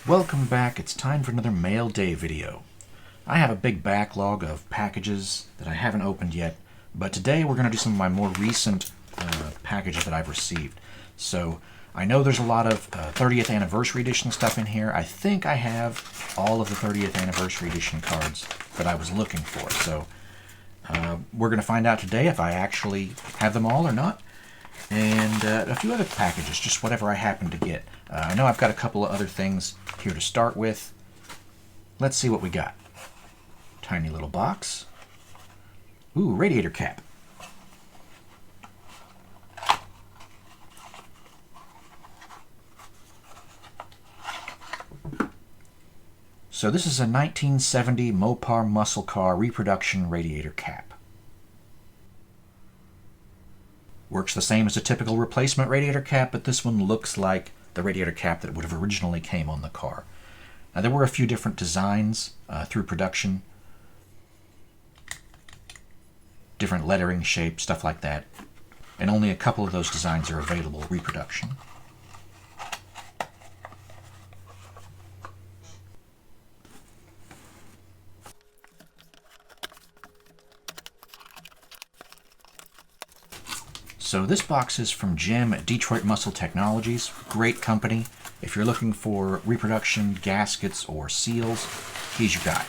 Welcome back. It's time for another mail day video. I have a big backlog of packages that I haven't opened yet, but today we're going to do some of my more recent packages that I've received. So I know there's a lot of 30th anniversary edition stuff in here. I think I have all of the 30th anniversary edition cards that I was looking for. So we're going to find out today if I actually have them all or not. And a few other packages, just whatever I happen to get. I know I've got a couple of other things here to start with. Let's see what we got. Tiny little box. Ooh, radiator cap. So this is a 1970 Mopar muscle car reproduction radiator cap. Works the same as a typical replacement radiator cap, but this one looks like the radiator cap that would have originally came on the car. Now there were a few different designs through production. Different lettering, shape, stuff like that. And only a couple of those designs are available reproduction. So this box is from Jim at Detroit Muscle Technologies. Great company. If you're looking for reproduction, gaskets, or seals, he's your guy.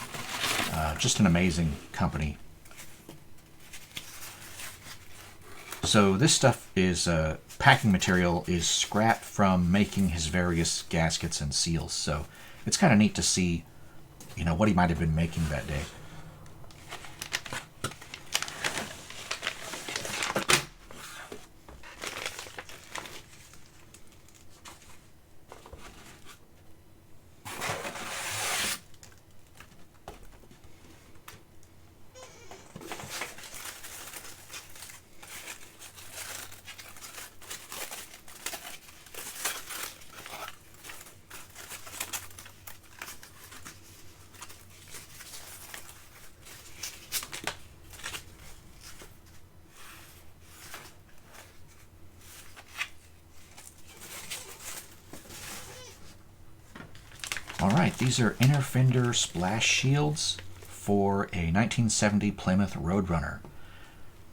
Just an amazing company. So this stuff is packing material is scrap from making his various gaskets and seals. So it's kind of neat to see, what he might have been making that day. Alright, these are inner fender splash shields for a 1970 Plymouth Roadrunner.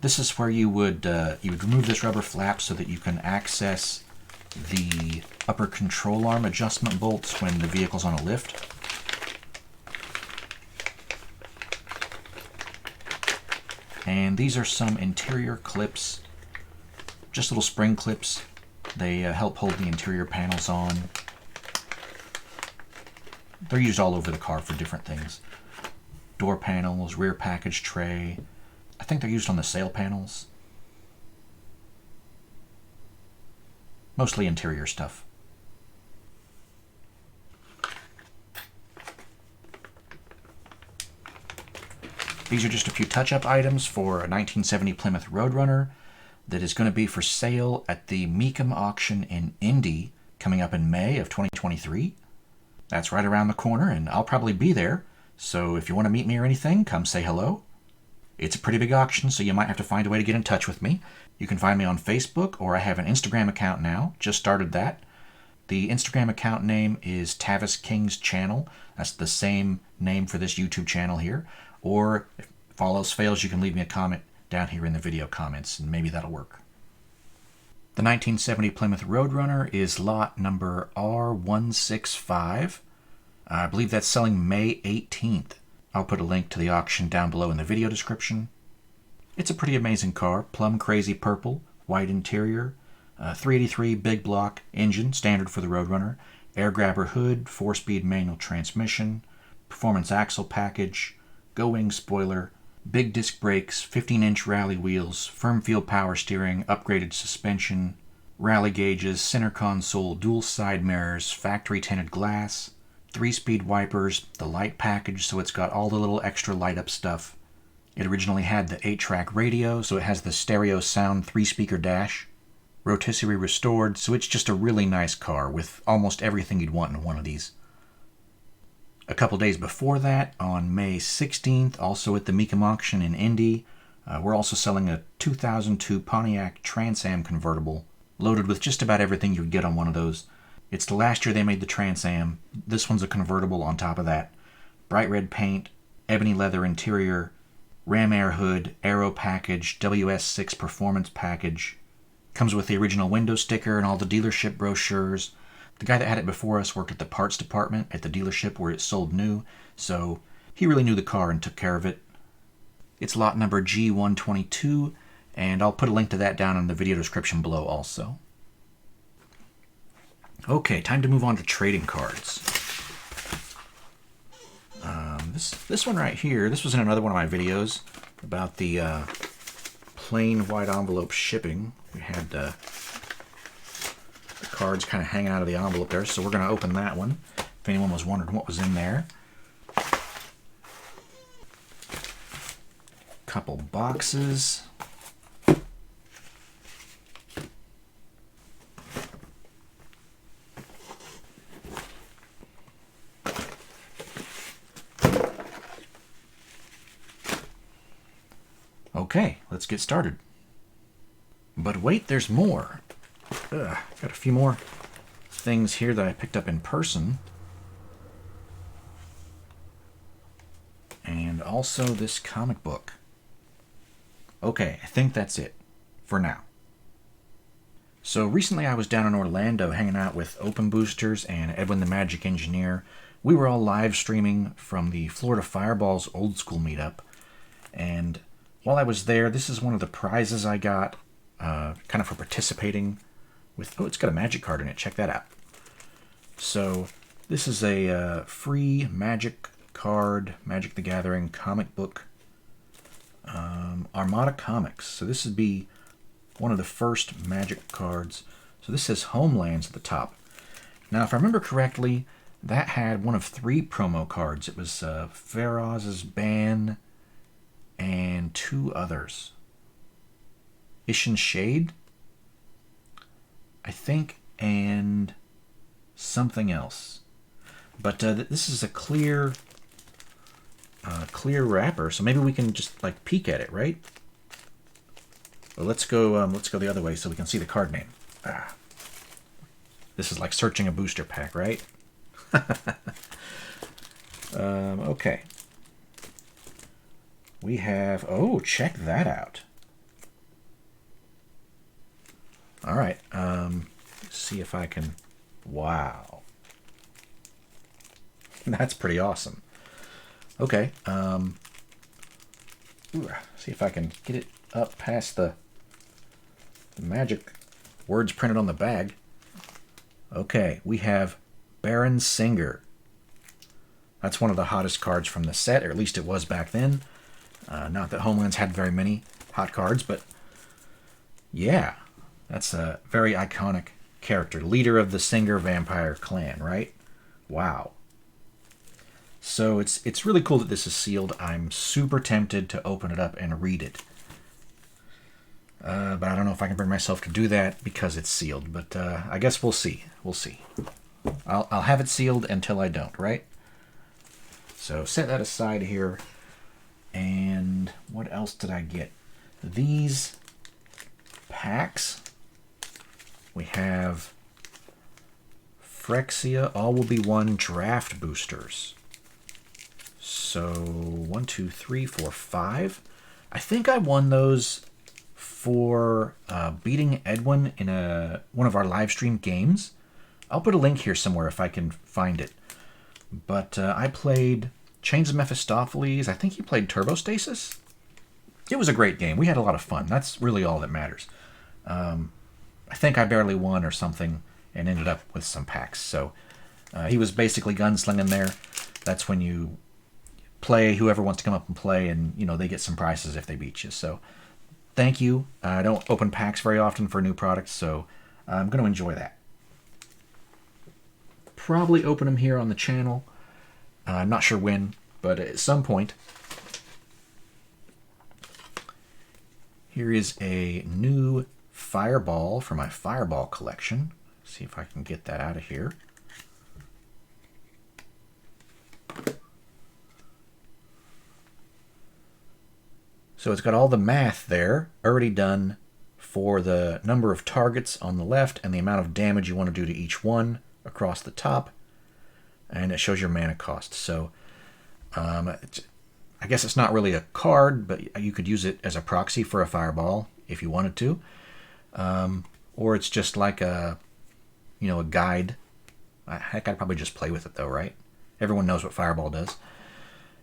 This is where you would remove this rubber flap so that you can access the upper control arm adjustment bolts when the vehicle's on a lift. And these are some interior clips, just little spring clips. They help hold the interior panels on. They're used all over the car for different things. Door panels, rear package tray. I think they're used on the sail panels. Mostly interior stuff. These are just a few touch-up items for a 1970 Plymouth Roadrunner that is going to be for sale at the Mecum Auction in Indy coming up in May of 2023. That's right around the corner, and I'll probably be there, so if you want to meet me or anything, come say hello. It's a pretty big auction, so you might have to find a way to get in touch with me. You can find me on Facebook, or I have an Instagram account now. Just started that. The Instagram account name is Tavis King's Channel. That's the same name for this YouTube channel here. Or if all else fails, you can leave me a comment down here in the video comments, and maybe that'll work. The 1970 Plymouth Roadrunner is lot number R165. I believe that's selling May 18th. I'll put a link to the auction down below in the video description. It's a pretty amazing car. Plum crazy purple, white interior, 383 big block engine, standard for the Roadrunner, air grabber hood, 4-speed manual transmission, performance axle package, go-wing spoiler, big disc brakes, 15-inch rally wheels, firm field power steering, upgraded suspension, rally gauges, center console, dual side mirrors, factory tinted glass, 3-speed wipers, the light package, so it's got all the little extra light up stuff. It originally had the 8-track radio, so it has the stereo sound 3-speaker dash. Rotisserie restored, so it's just a really nice car with almost everything you'd want in one of these. A couple days before that, on May 16th, also at the Mecum Auction in Indy, we're also selling a 2002 Pontiac Trans Am convertible, loaded with just about everything you would get on one of those It's the last year they made the Trans Am. This one's a convertible on top of that. Bright red paint, ebony leather interior, ram air hood, aero package, WS6 performance package. Comes with the original window sticker and all the dealership brochures. The guy that had it before us worked at the parts department at the dealership where it sold new, so he really knew the car and took care of it. It's lot number G122, and I'll put a link to that down in the video description below also. Okay, time to move on to trading cards. This one right here, this was in another one of my videos about the plain white envelope shipping. We had the cards kind of hanging out of the envelope there, so we're going to open that one, if anyone was wondering what was in there. Couple boxes. Okay, let's get started. But wait, there's more. Got a few more things here that I picked up in person. And also this comic book. Okay, I think that's it for now. So recently I was down in Orlando hanging out with Open Boosters and Edwin the Magic Engineer. We were all live streaming from the Florida Fireballs Old School meetup. And while I was there, this is one of the prizes I got, kind of for participating with... Oh, it's got a magic card in it. Check that out. So this is a free magic card, Magic the Gathering comic book, Armada Comics. So this would be one of the first magic cards. So this says Homelands at the top. Now, if I remember correctly, that had one of 3 promo cards. It was Feroz's Ban and 2 others. Ishin Shade, I think, and something else. But this is a clear wrapper, so maybe we can just like peek at it, right? Well, let's go the other way so we can see the card name. This is like searching a booster pack, right? Okay. We have, oh, check that out. All right, let's see if I can, wow. That's pretty awesome. Okay, see if I can get it up past the magic words printed on the bag. Okay, we have Baron Singer. That's one of the hottest cards from the set, or at least it was back then. Not that Homelands had very many hot cards, but yeah, that's a very iconic character. Leader of the Singer vampire clan, right? Wow. So it's really cool that this is sealed. I'm super tempted to open it up and read it. But I don't know if I can bring myself to do that because it's sealed. But I guess we'll see. We'll see. I'll have it sealed until I don't, right? So set that aside here. And what else did I get? These packs. We have Phyrexia All Will Be One draft boosters. So 1, 2, 3, 4, 5. I think I won those for beating Edwin in one of our live stream games. I'll put a link here somewhere if I can find it. But I played Chains of Mephistopheles. I think he played Turbostasis. It was a great game. We had a lot of fun. That's really all that matters. I think I barely won or something and ended up with some packs. So he was basically gunslinging there. That's when you play, whoever wants to come up and play, and you know they get some prizes if they beat you. So thank you. I don't open packs very often for new products, so I'm going to enjoy that. Probably open them here on the channel. I'm not sure when, but at some point. Here is a new Fireball for my Fireball collection. See if I can get that out of here. So it's got all the math there already done for the number of targets on the left and the amount of damage you want to do to each one across the top, and it shows your mana cost. So I guess it's not really a card, but you could use it as a proxy for a fireball if you wanted to. Or it's just like a guide. Heck, I'd probably just play with it though, right? Everyone knows what fireball does.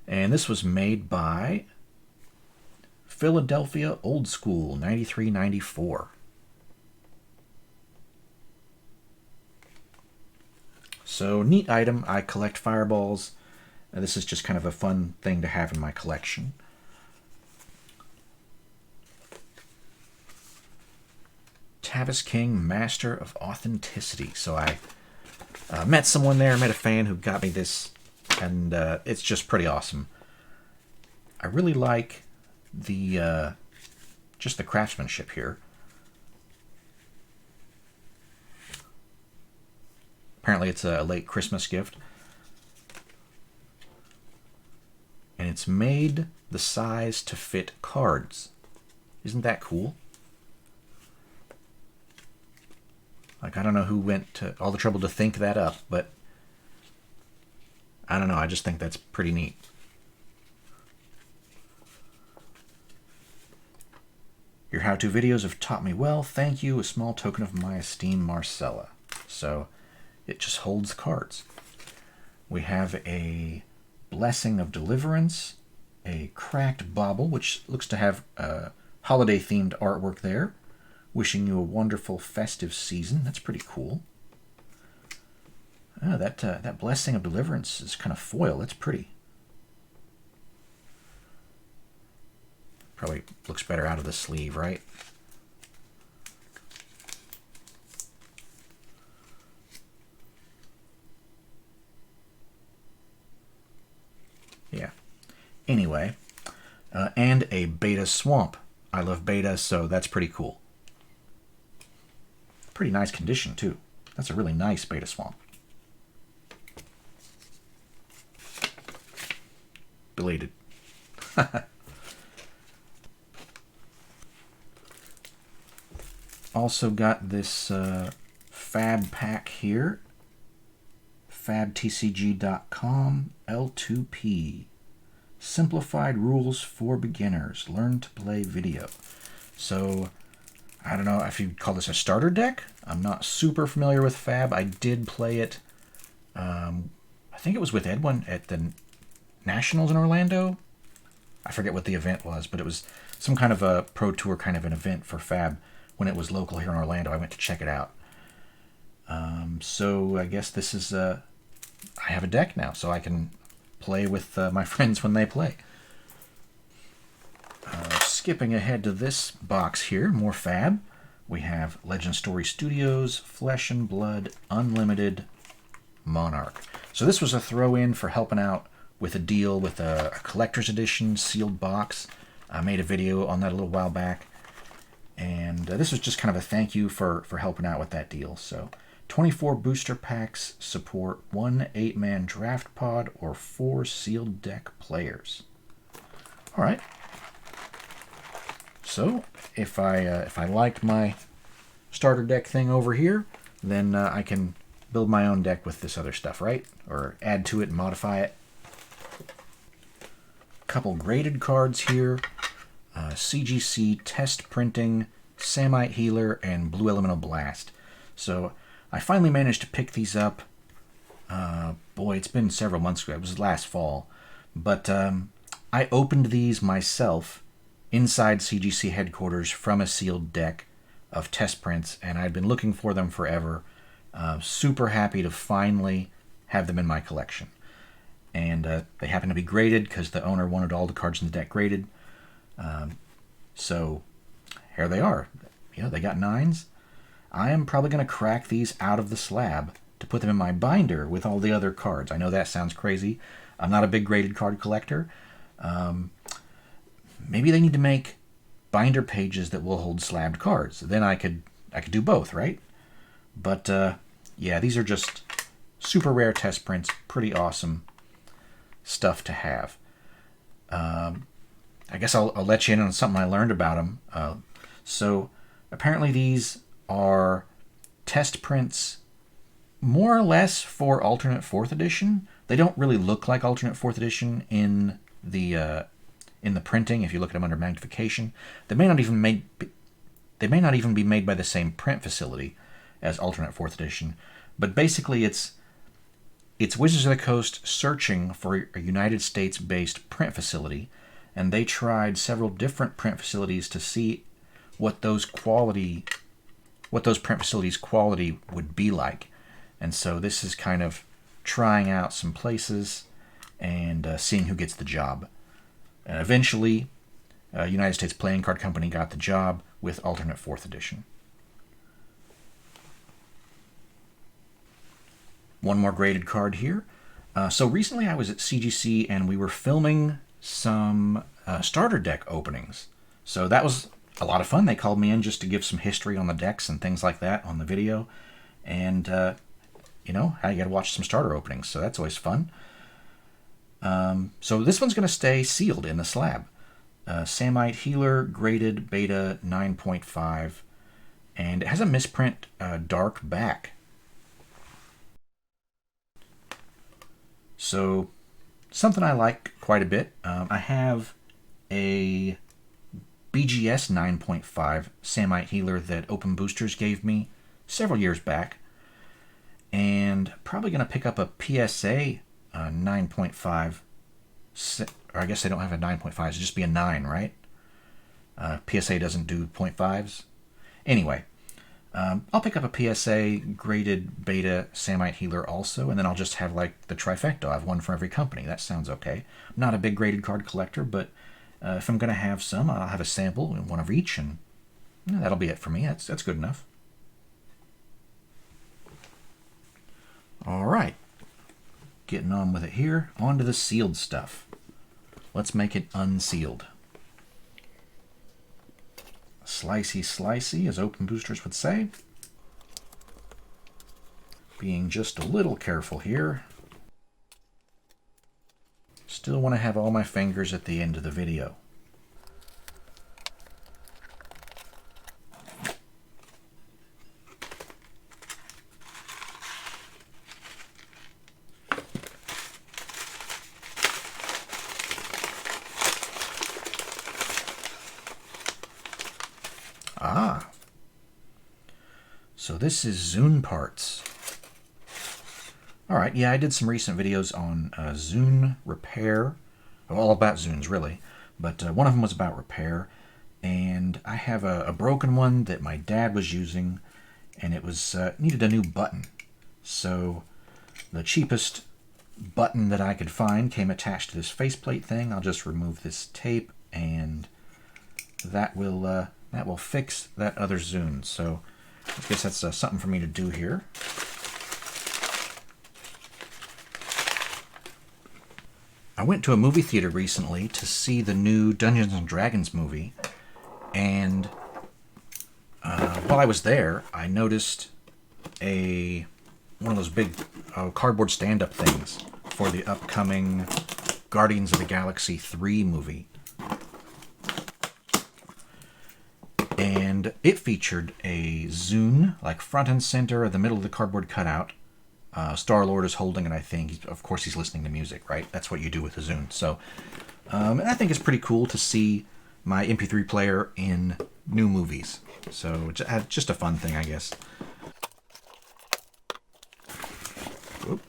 And this was made by Philadelphia Old School 9394. So neat item. I collect fireballs. This is just kind of a fun thing to have in my collection. Tavis King, Master of Authenticity. So I met someone there, met a fan who got me this, and it's just pretty awesome. I really like the just the craftsmanship here. Apparently it's a late Christmas gift. And it's made the size to fit cards. Isn't that cool? Like, I don't know who went to all the trouble to think that up, but I don't know. I just think that's pretty neat. Your how-to videos have taught me well. Thank you. A small token of my esteem, Marcella. So it just holds cards. We have a Blessing of Deliverance, a cracked bauble, which looks to have holiday-themed artwork there. Wishing you a wonderful festive season. That's pretty cool. Oh, that Blessing of Deliverance is kind of foil. That's pretty. Probably looks better out of the sleeve, right? Yeah. Anyway, and a Beta Swamp. I love Beta, so that's pretty cool. Pretty nice condition, too. That's a really nice Beta Swamp. Belated. Also got this Fab pack here. FabTCG.com L2P. Simplified rules for beginners. Learn to play video. So, I don't know if you'd call this a starter deck. I'm not super familiar with Fab. I did play it. I think it was with Edwin at the Nationals in Orlando. I forget what the event was, but it was some kind of a pro tour kind of an event for Fab when it was local here in Orlando. I went to check it out. So I guess this is I have a deck now, so I can play with my friends when they play. Skipping ahead to this box here, more Fab. We have Legend Story Studios, Flesh and Blood, Unlimited, Monarch. So this was a throw-in for helping out with a deal with a collector's edition sealed box. I made a video on that a little while back. And this was just kind of a thank you for helping out with that deal. So 24 booster packs support 1 8-man draft pod or 4 sealed deck players. All right. So if I liked my starter deck thing over here, then I can build my own deck with this other stuff, right? Or add to it and modify it. Couple graded cards here. CGC Test Printing, Samite Healer, and Blue Elemental Blast. So I finally managed to pick these up. Boy, it's been several months ago. It was last fall. But I opened these myself inside CGC headquarters from a sealed deck of test prints, and I'd been looking for them forever. Super happy to finally have them in my collection. And they happen to be graded because the owner wanted all the cards in the deck graded. So here they are. You know, they got 9s. I am probably going to crack these out of the slab to put them in my binder with all the other cards. I know that sounds crazy. I'm not a big graded card collector. Maybe they need to make binder pages that will hold slabbed cards. Then I could do both, right? But yeah, these are just super rare test prints. Pretty awesome stuff to have. I guess I'll let you in on something I learned about them. So apparently these are test prints more or less for alternate 4th edition. They don't really look like alternate 4th edition in the printing. If you look at them under magnification, they may not even be made by the same print facility as alternate 4th edition. But basically, it's Wizards of the Coast searching for a United States-based print facility, and they tried several different print facilities to see what those print facilities' quality would be like. And so this is kind of trying out some places and seeing who gets the job. And eventually, United States Playing Card Company got the job with alternate 4th edition. One more graded card here. So recently I was at CGC and we were filming some starter deck openings. So that was a lot of fun. They called me in just to give some history on the decks and things like that on the video. And, you know, I got to watch some starter openings, so that's always fun. So this one's going to stay sealed in the slab. Samite Healer, graded beta 9.5, and it has a misprint dark back. So something I like quite a bit. I have a BGS 9.5 Samite Healer that Open Boosters gave me several years back, and probably going to pick up a PSA 9.5. Or I guess they don't have a 9.5, so just be a 9, right? PSA doesn't do 0.5s. Anyway, I'll pick up a PSA graded beta Samite Healer also, and then I'll just have like the trifecta. I have one for every company. That sounds okay. I'm not a big graded card collector, but if I'm going to have some, I'll have a sample, one of each, and that'll be it for me. That's good enough. All right. Getting on with it here. On to the sealed stuff. Let's make it unsealed. Slicey, slicey, as Open Boosters would say. Being just a little careful here. Still want to have all my fingers at the end of the video. Ah, so this is Zune Parts. All right, yeah, I did some recent videos on Zune repair, all about Zunes really, but one of them was about repair, and I have a broken one that my dad was using, and it was needed a new button. So the cheapest button that I could find came attached to this faceplate thing. I'll just remove this tape, and that will fix that other Zune. So I guess that's something for me to do here. I went to a movie theater recently to see the new Dungeons & Dragons movie, and while I was there, I noticed one of those big cardboard stand-up things for the upcoming Guardians of the Galaxy 3 movie. And it featured a Zune, like front and center, at the middle of the cardboard cutout. Star-Lord is holding it, I think. Of course, he's listening to music, right? That's what you do with a Zune. So, and I think it's pretty cool to see my MP3 player in new movies. So, just a fun thing, I guess. Oop,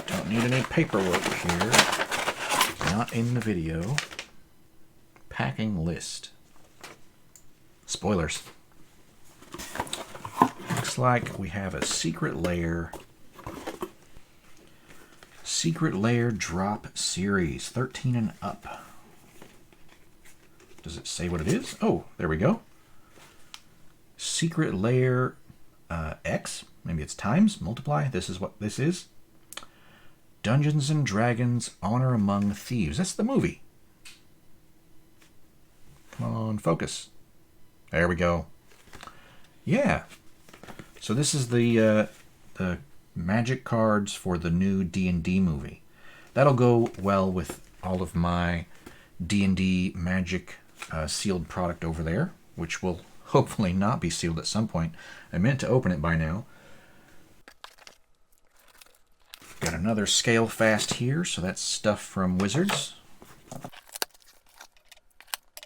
don't need any paperwork here. Not in the video. Packing list. Spoilers. Looks like we have a secret lair. Secret Lair Drop Series, 13 and up. Does it say what it is? Oh, there we go. Secret Lair X, maybe it's times, multiply. This is what this is. Dungeons and Dragons Honor Among Thieves. That's the movie. Come on, focus. There we go. Yeah. So this is the magic cards for the new D&D movie. That'll go well with all of my D&D magic sealed product over there, which will hopefully not be sealed at some point. I meant to open it by now. Got another Scale Fast here, so that's stuff from Wizards.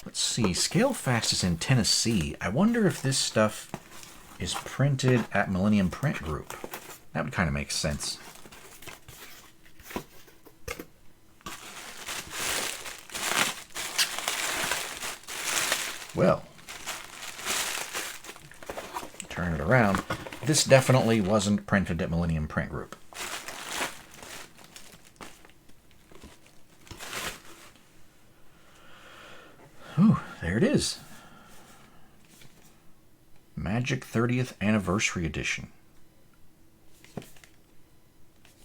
Let's see, Scale Fast is in Tennessee. I wonder if this stuff is printed at Millennium Print Group. That would kind of make sense. Well, turn it around. This definitely wasn't printed at Millennium Print Group. Ooh, there it is. Magic 30th Anniversary Edition.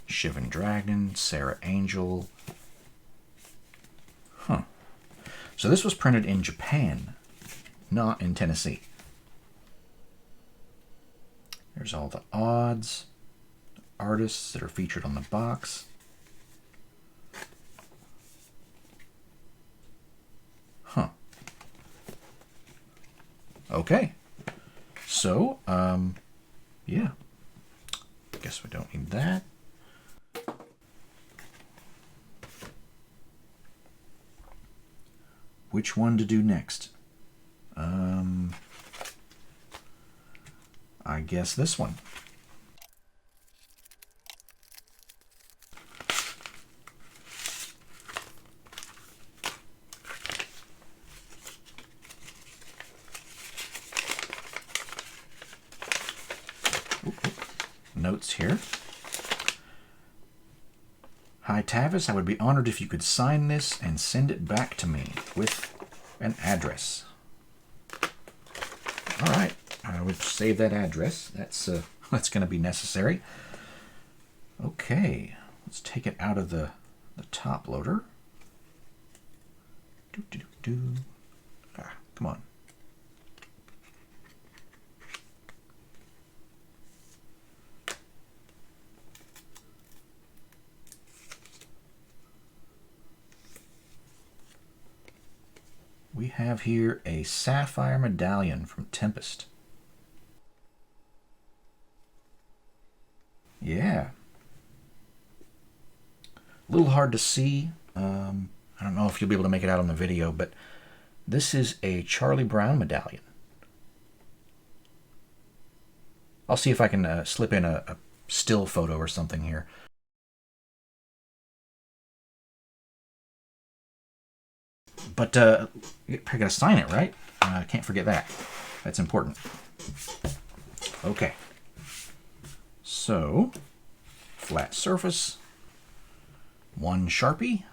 Shivan Dragon, Sarah Angel. Huh. So this was printed in Japan, not in Tennessee. There's all the odds, artists that are featured on the box. Huh. Okay. So, yeah. Guess we don't need that. Which one to do next? I guess this one. Notes here. Hi Tavis, I would be honored if you could sign this and send it back to me with an address. All right, I would save that address. That's going to be necessary. Okay, let's take it out of the top loader. Come on. We have here a Sapphire Medallion from Tempest. Yeah. A little hard to see. I don't know if you'll be able to make it out on the video, but this is a Charlie Brown medallion. I'll see if I can slip in a still photo or something here. But I gotta sign it, right? Can't forget that. That's important. Okay. So, flat surface, one Sharpie.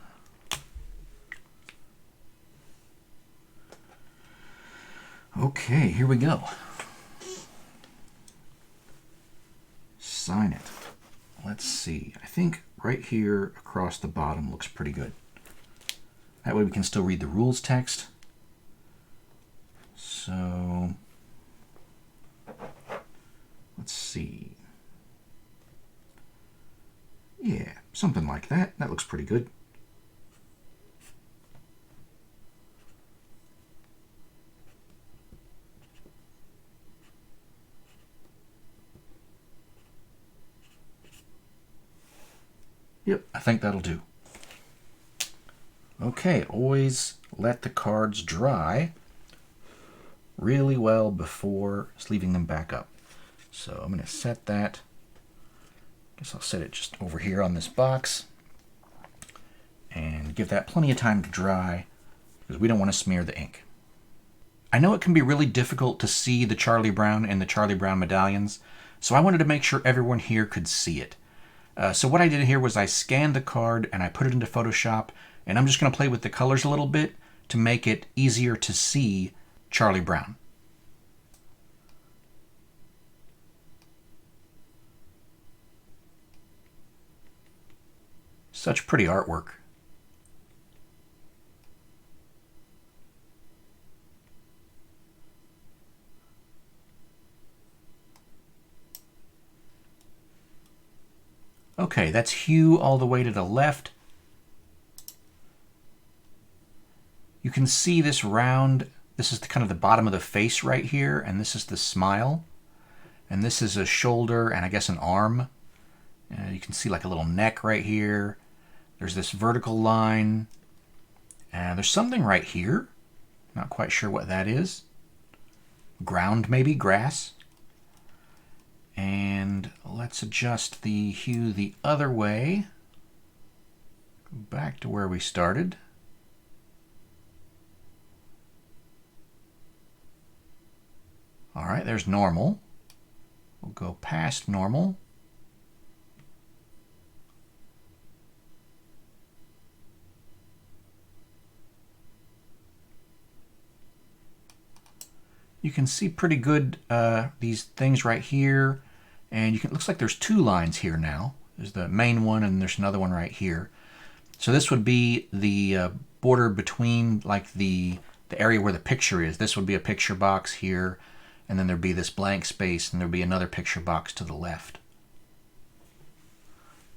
Okay, here we go. Sign it. Let's see. I think right here across the bottom looks pretty good. That way we can still read the rules text. So, let's see. Yeah, something like that. That looks pretty good. Yep, I think that'll do. Okay, always let the cards dry really well before sleeving them back up. So I'm going to set that. Guess I'll set it just over here on this box and give that plenty of time to dry because we don't want to smear the ink. I know it can be really difficult to see the Charlie Brown and the Charlie Brown medallions, so I wanted to make sure everyone here could see it. So what I did here was I scanned the card and I put it into Photoshop, and I'm just going to play with the colors a little bit to make it easier to see Charlie Brown. Such pretty artwork. Okay, that's hue all the way to the left. You can see this round. This is kind of the bottom of the face right here, and this is the smile. And this is a shoulder and I guess an arm. You can see like a little neck right here. There's this vertical line. There's something right here. Not quite sure what that is. Ground maybe, grass. And let's adjust the hue the other way. Go back to where we started. All right, there's normal. We'll go past normal. You can see pretty good these things right here, and looks like there's two lines here now. There's the main one and there's another one right here. So this would be the border between like the area where the picture is. This would be a picture box here, and then there'd be this blank space, and there'd be another picture box to the left.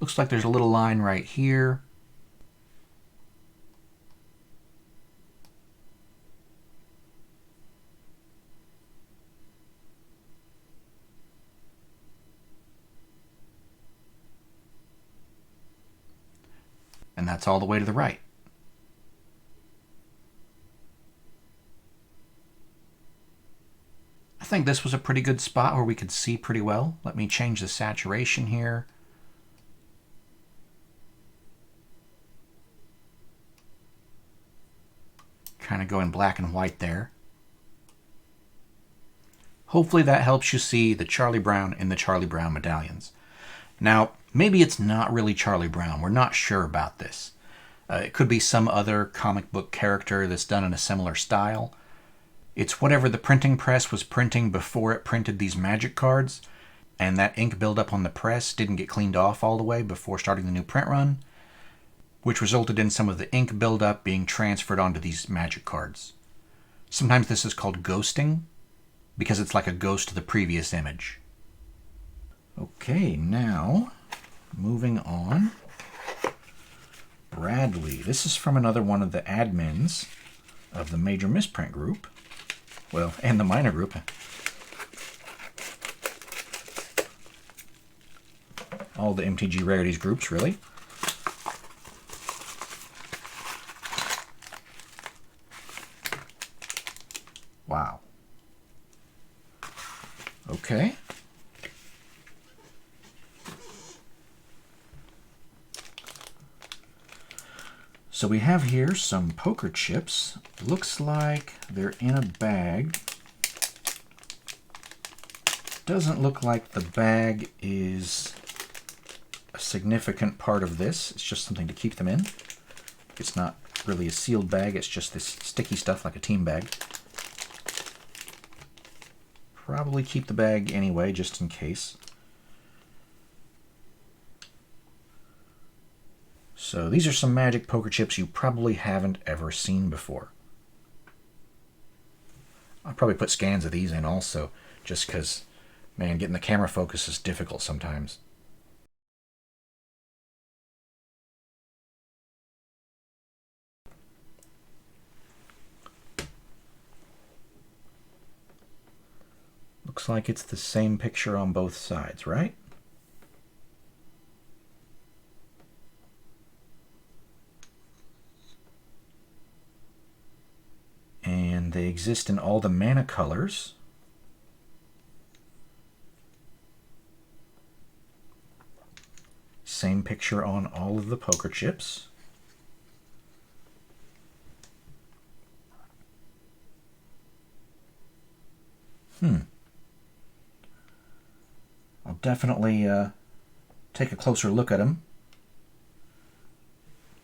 Looks like there's a little line right here. And that's all the way to the right. I think this was a pretty good spot where we could see pretty well. Let me change the saturation here. Kind of go in black and white there. Hopefully that helps you see the Charlie Brown in the Charlie Brown medallions. Now, maybe it's not really Charlie Brown. We're not sure about this. It could be some other comic book character that's done in a similar style. It's whatever the printing press was printing before it printed these magic cards, and that ink buildup on the press didn't get cleaned off all the way before starting the new print run, which resulted in some of the ink buildup being transferred onto these magic cards. Sometimes this is called ghosting, because it's like a ghost to the previous image. Okay, now, moving on. Bradley. This is from another one of the admins of the Major Misprint group. Well, and the minor group. All the MTG Rarities groups, really. Wow. Okay. So we have here some poker chips. Looks like they're in a bag. Doesn't look like the bag is a significant part of this. It's just something to keep them in. It's not really a sealed bag. It's just this sticky stuff like a team bag. Probably keep the bag anyway, just in case. So these are some magic poker chips you probably haven't ever seen before. I'll probably put scans of these in also, just because, man, getting the camera focus is difficult sometimes. Looks like it's the same picture on both sides, right? And they exist in all the mana colors. Same picture on all of the poker chips. I'll definitely take a closer look at them.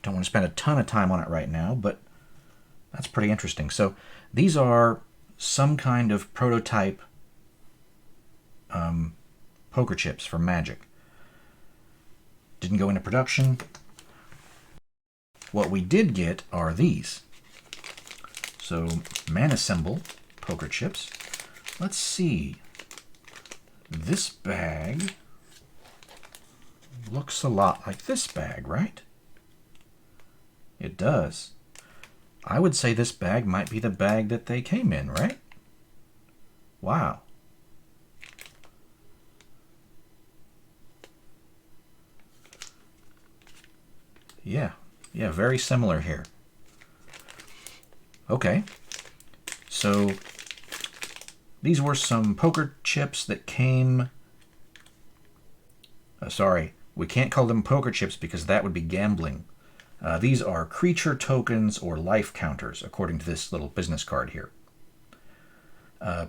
Don't want to spend a ton of time on it right now, but that's pretty interesting. So these are some kind of prototype poker chips for Magic. Didn't go into production. What we did get are these. So Mana Symbol poker chips. Let's see. This bag looks a lot like this bag, right? It does. I would say this bag might be the bag that they came in, right? Wow. Yeah, very similar here. Okay, so these were some poker chips that came... sorry, we can't call them poker chips because that would be gambling. These are creature tokens or life counters, according to this little business card here.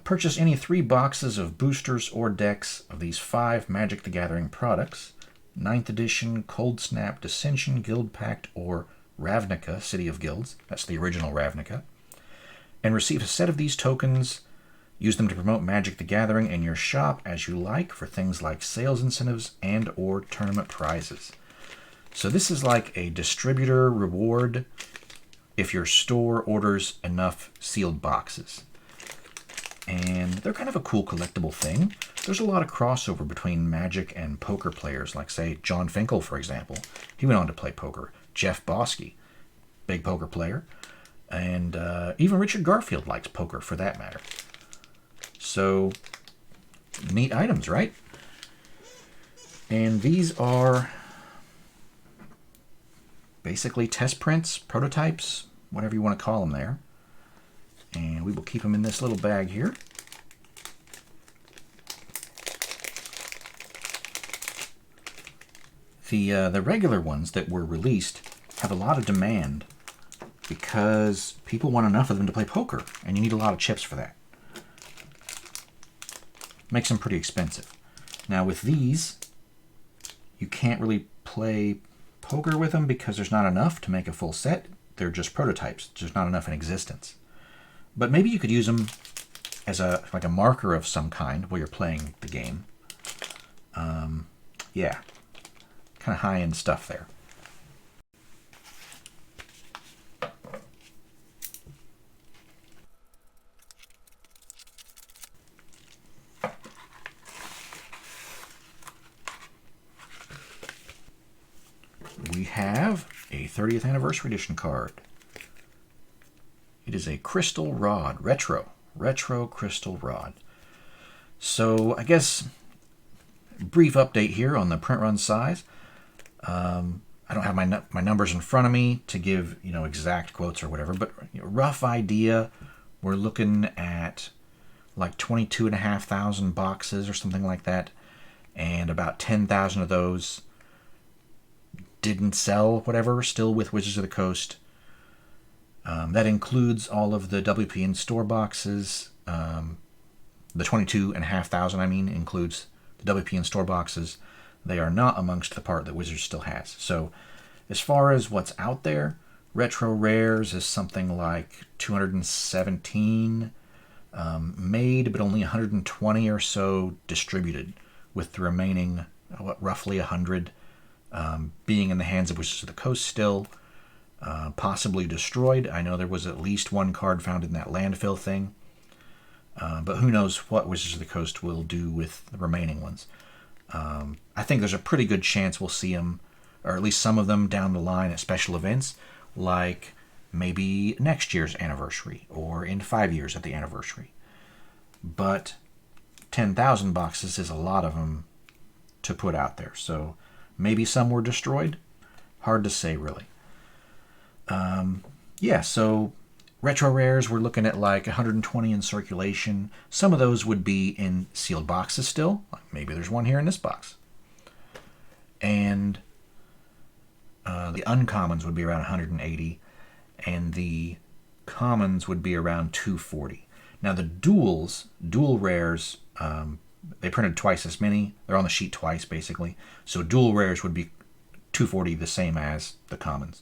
Purchase any 3 boxes of boosters or decks of these 5 Magic the Gathering products, 9th edition, Cold Snap, Dissension, Guild Pact, or Ravnica, City of Guilds. That's the original Ravnica. And receive a set of these tokens. Use them to promote Magic the Gathering in your shop as you like for things like sales incentives and or tournament prizes. So this is like a distributor reward if your store orders enough sealed boxes. And they're kind of a cool collectible thing. There's a lot of crossover between Magic and poker players, like, say, John Finkel, for example. He went on to play poker. Jeff Bosky, big poker player. And even Richard Garfield likes poker, for that matter. So, neat items, right? And these are basically test prints, prototypes, whatever you want to call them there. And we will keep them in this little bag here. The regular ones that were released have a lot of demand because people want enough of them to play poker, and you need a lot of chips for that. Makes them pretty expensive. Now with these, you can't really play poker with them because there's not enough to make a full set. They're just prototypes. There's not enough in existence. But maybe you could use them as like a marker of some kind while you're playing the game. Yeah, kind of high-end stuff there. We have a 30th Anniversary Edition card. It is a Crystal Rod, retro Crystal Rod. So I guess brief update here on the print run size. I don't have my numbers in front of me to give exact quotes or whatever, but rough idea, we're looking at like 22,500 boxes or something like that, and about 10,000 of those didn't sell, whatever, still with Wizards of the Coast. That includes all of the WP in-store boxes. The 22,500, I mean, includes the WP in-store boxes. They are not amongst the part that Wizards still has. So as far as what's out there, Retro Rares is something like 217 made, but only 120 or so distributed, with the remaining, roughly 100 being in the hands of Wizards of the Coast still. Possibly destroyed. I know there was at least one card found in that landfill thing. But who knows what Wizards of the Coast will do with the remaining ones. I think there's a pretty good chance we'll see them, or at least some of them, down the line at special events, like maybe next year's anniversary, or in 5 years at the anniversary. But 10,000 boxes is a lot of them to put out there. So maybe some were destroyed. Hard to say, really. Yeah, so Retro Rares, we're looking at like 120 in circulation. Some of those would be in sealed boxes still. Like maybe there's one here in this box. And the uncommons would be around 180. And the commons would be around 240. Now the dual rares, they printed twice as many. They're on the sheet twice, basically. So dual rares would be 240, the same as the commons.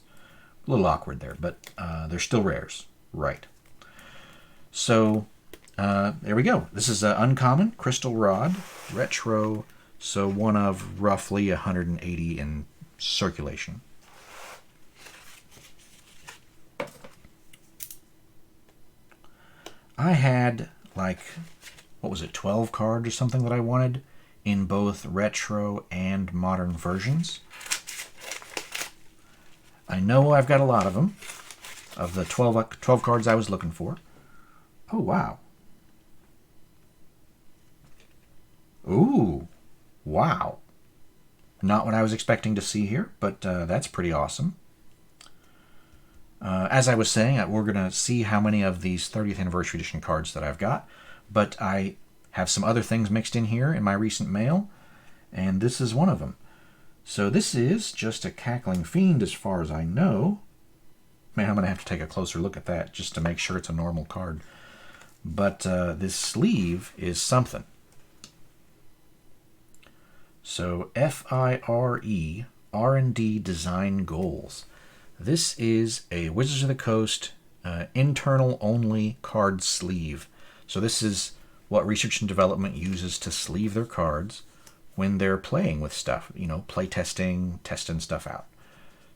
A little awkward there, but they're still rares. Right. So there we go. This is an uncommon Crystal Rod, retro, so one of roughly 180 in circulation. I had like, what was it, 12 cards or something that I wanted in both retro and modern versions. I know I've got a lot of them, of the 12 cards I was looking for. Oh, wow. Ooh, wow. Not what I was expecting to see here, but that's pretty awesome. As I was saying, we're going to see how many of these 30th Anniversary Edition cards that I've got, but I have some other things mixed in here in my recent mail, and this is one of them. So this is just a Cackling Fiend as far as I know. Man, I'm going to have to take a closer look at that just to make sure it's a normal card. But this sleeve is something. So FIRE R&D Design Goals. This is a Wizards of the Coast internal only card sleeve. So this is what research and development uses to sleeve their cards when they're playing with stuff, you know, play testing, testing stuff out.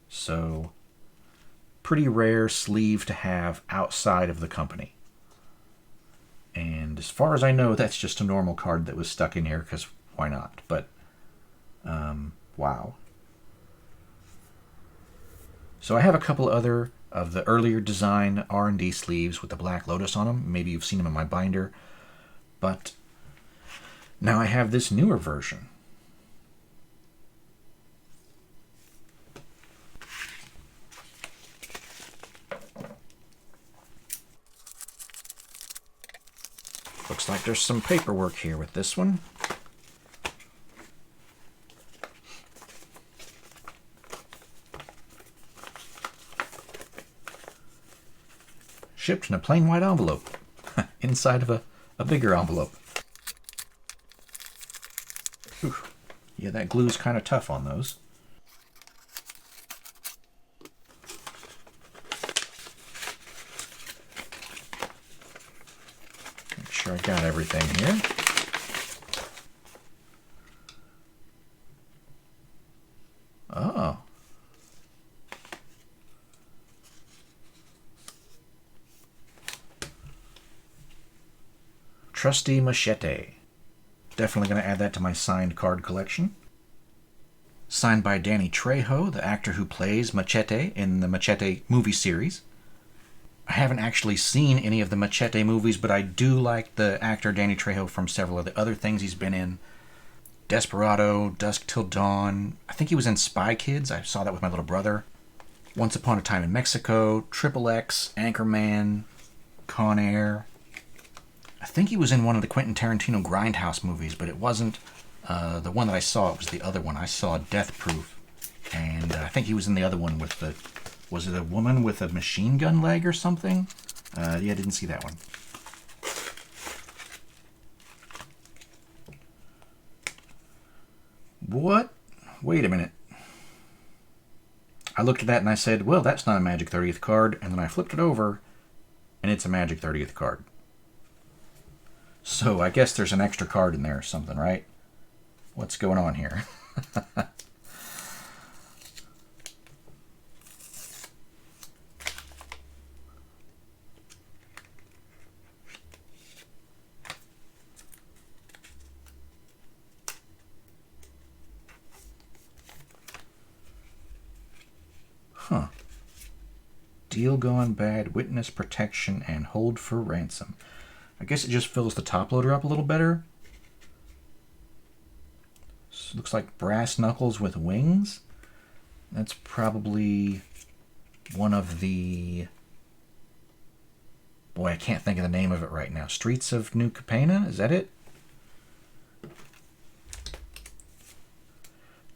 So pretty rare sleeve to have outside of the company. And as far as I know, that's just a normal card that was stuck in here because why not? But wow. So I have a couple other of the earlier design R&D sleeves with the Black Lotus on them. Maybe you've seen them in my binder. But now I have this newer version. Looks like there's some paperwork here with this one. Shipped in a plain white envelope, inside of a bigger envelope. Whew. Yeah, that glue's kind of tough on those. Make sure I got everything here. Oh. Trustee Machete. Definitely going to add that to my signed card collection. Signed by Danny Trejo, the actor who plays Machete in the Machete movie series. I haven't actually seen any of the Machete movies, but I do like the actor Danny Trejo from several of the other things he's been in. Desperado, Dusk Till Dawn. I think he was in Spy Kids. I saw that with my little brother. Once Upon a Time in Mexico, Triple X, Anchorman, Con Air. I think he was in one of the Quentin Tarantino Grindhouse movies, but it wasn't the one that I saw. It was the other one. I saw Death Proof, and I think he was in the other one with the... Was it a woman with a machine gun leg or something? Yeah, I didn't see that one. What? Wait a minute. I looked at that and I said, well, that's not a Magic 30th card. And then I flipped it over, and it's a Magic 30th card. So I guess there's an extra card in there or something, right? What's going on here? Huh. Deal gone bad, witness protection, and hold for ransom. I guess it just fills the top loader up a little better. So looks like brass knuckles with wings. That's probably one of the... Boy, I can't think of the name of it right now. Streets of New Capenna? Is that it?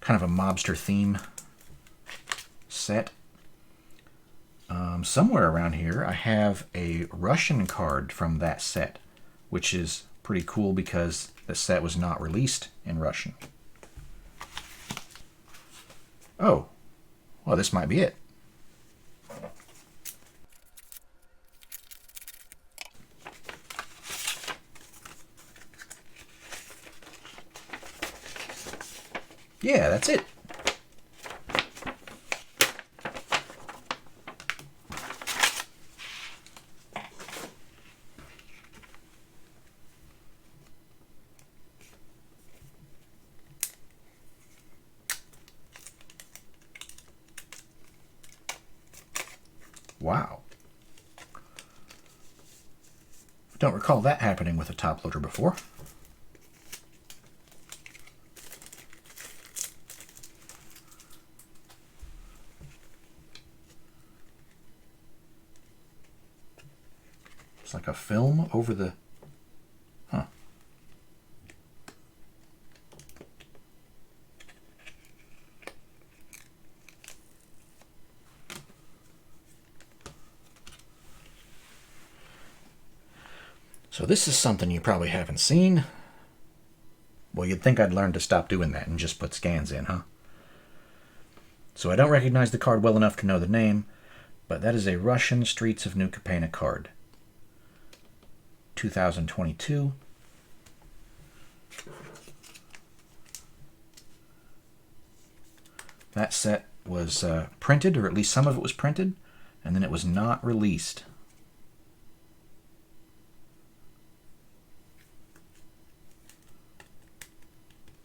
Kind of a mobster theme set. Somewhere around here I have a Russian card from that set, which is pretty cool because the set was not released in Russian. Oh, well, this might be it. Yeah, that's it. Wow. Don't recall that happening with a top loader before. It's like a film over the... Huh. So this is something you probably haven't seen. Well, you'd think I'd learn to stop doing that and just put scans in, huh? So I don't recognize the card well enough to know the name, but that is a Russian Streets of New Capenna card. 2022. That set was printed, or at least some of it was printed, and then it was not released.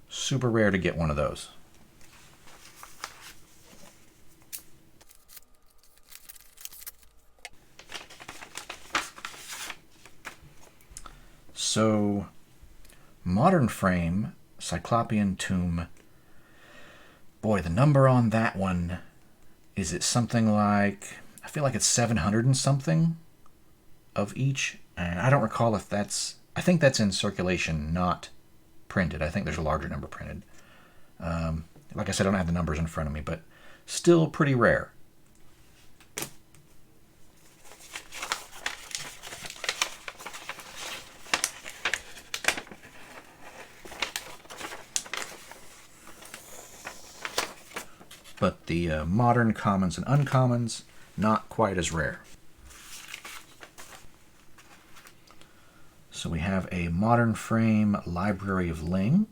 Super rare to get one of those. So, Modern Frame, Cyclopean Tomb. Boy, the number on that one, is it something like, I feel like it's 700 and something of each. And I don't recall if that's, I think that's in circulation, not printed. I think there's a larger number printed. Like I said, I don't have the numbers in front of me, but still pretty rare. But the modern commons and uncommons, not quite as rare. So we have a Modern Frame Library of Ling.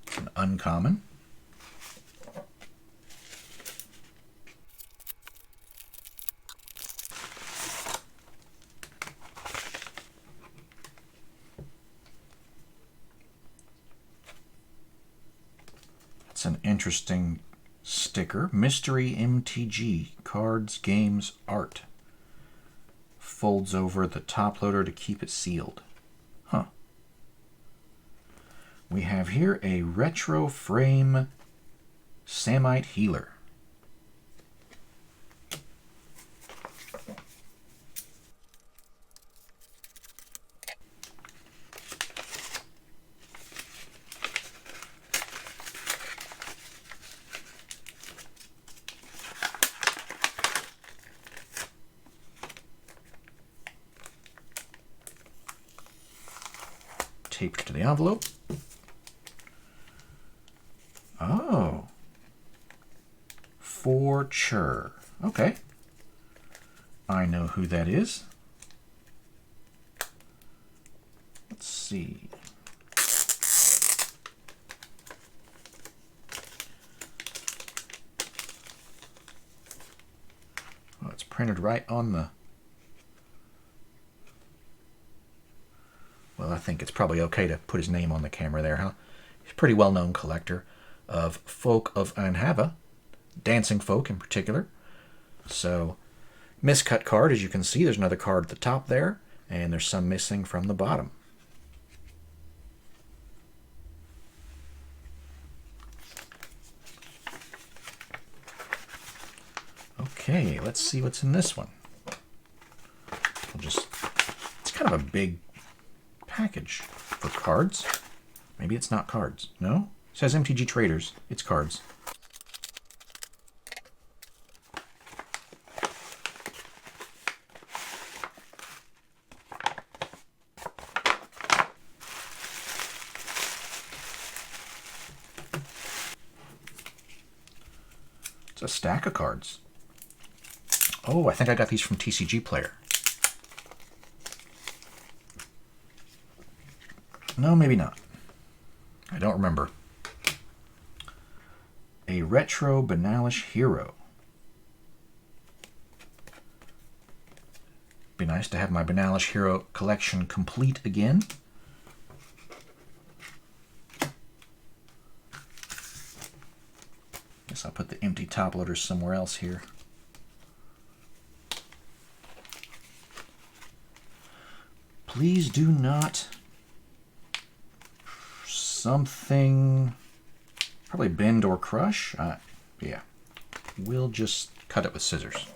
It's an uncommon. It's an interesting sticker. Mystery MTG, Cards, Games, Art. Folds over the top loader to keep it sealed. Huh. We have here a Retro Frame Samite Healer. Taped to the envelope. Oh. Forture. Okay. I know who that is. Let's see. Oh, it's printed right on the... Well, I think it's probably okay to put his name on the camera there, huh? He's a pretty well-known collector of folk of Anhava, dancing folk in particular. So, miscut card, as you can see, there's another card at the top there, and there's some missing from the bottom. Okay, let's see what's in this one. It's kind of a big package for cards. Maybe it's not cards. No? It says MTG Traders. It's cards. It's a stack of cards. Oh, I think I got these from TCG Player. No, maybe not. I don't remember. A Retro Banalis Hero. Be nice to have my Banalis Hero collection complete again. Guess I'll put the empty top loaders somewhere else here. Please do not... Something... Probably bend or crush. Yeah. We'll just cut it with scissors.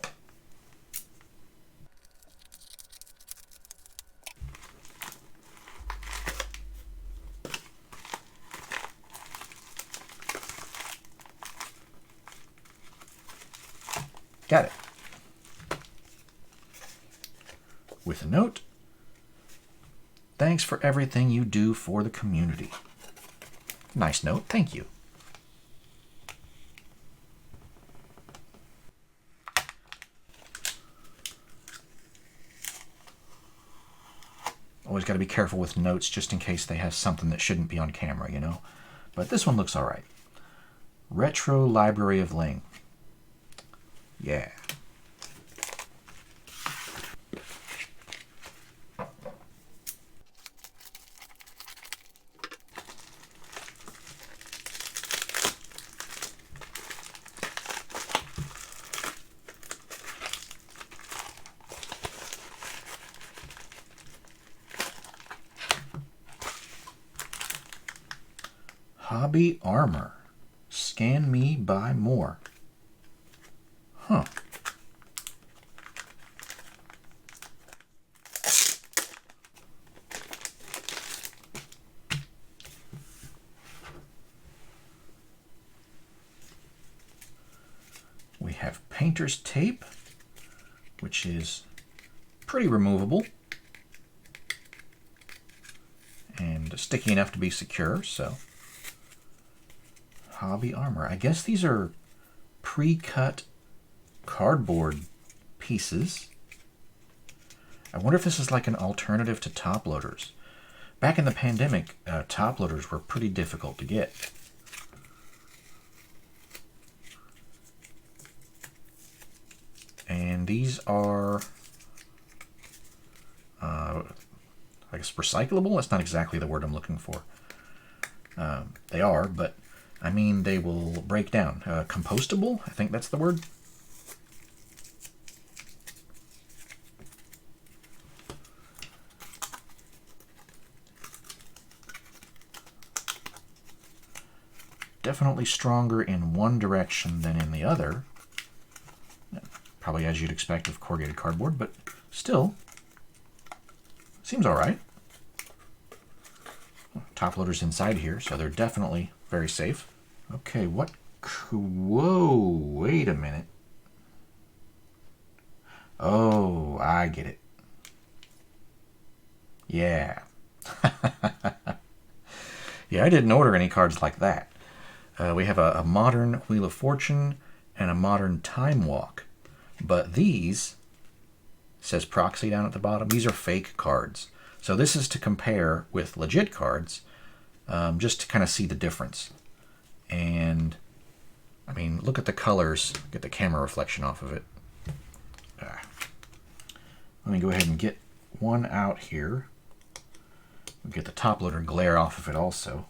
Got it. With a note, thanks for everything you do for the community. Nice note, thank you. Always got to be careful with notes just in case they have something that shouldn't be on camera, you know. But this one looks all right. Retro Library of Ling. Yeah. Hobby Armor. Scan me, buy more. Huh. We have painter's tape, which is pretty removable and sticky enough to be secure, so. Hobby Armor. I guess these are pre-cut cardboard pieces. I wonder if this is like an alternative to top loaders. Back in the pandemic, top loaders were pretty difficult to get. And these are, I guess, recyclable? That's not exactly the word I'm looking for. They are, but I mean, they will break down. Compostable, I think that's the word. Definitely stronger in one direction than in the other. Probably as you'd expect with corrugated cardboard, but still, seems all right. Top loader's inside here, so they're definitely very safe. Okay, what? Whoa, wait a minute. Oh, I get it. Yeah. Yeah, I didn't order any cards like that. We have a modern Wheel of Fortune and a modern Time Walk. But these, says Proxy down at the bottom, these are fake cards. So this is to compare with legit cards, just to kind of see the difference. And, I mean, look at the colors. Get the camera reflection off of it. Let me go ahead and get one out here. Get the top loader glare off of it also.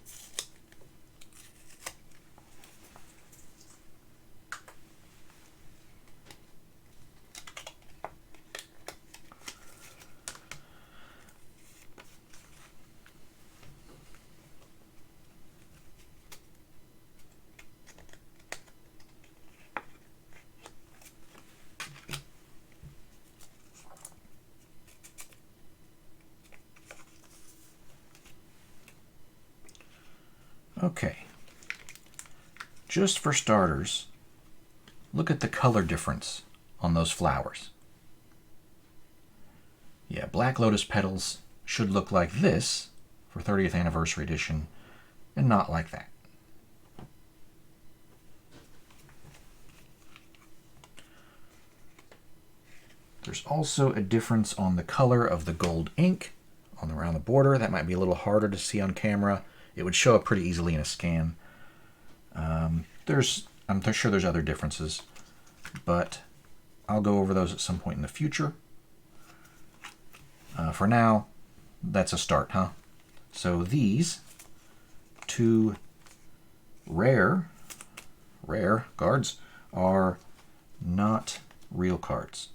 Okay, just for starters, look at the color difference on those flowers. Yeah, Black Lotus petals should look like this for 30th Anniversary Edition and not like that. There's also a difference on the color of the gold ink around the border. That might be a little harder to see on camera. It would show up pretty easily in a scan. I'm sure there's other differences, but I'll go over those at some point in the future. For now, that's a start, huh? So these two rare cards are not real cards.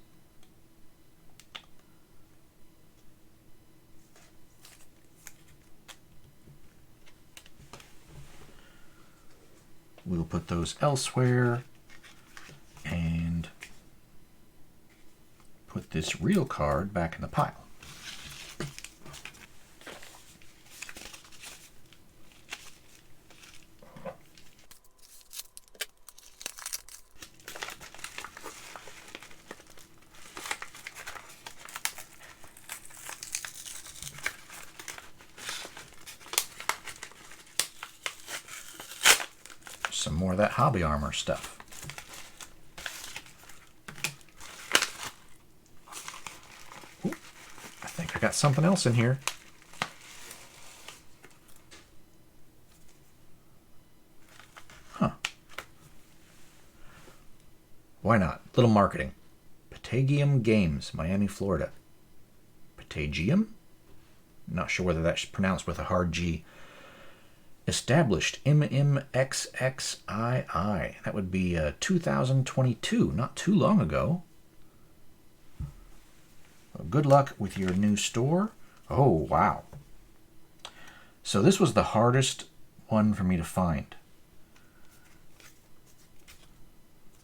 We'll put those elsewhere and put this real card back in the pile. that hobby armor stuff. Ooh, I think I got something else in here. Huh. Why not? Little marketing. Tagium Games, Miami, Florida. Tagium? Not sure whether that's pronounced with a hard G. Established MMXXII. That would be 2022, not too long ago. Well, good luck with your new store. Oh, wow. So this was the hardest one for me to find.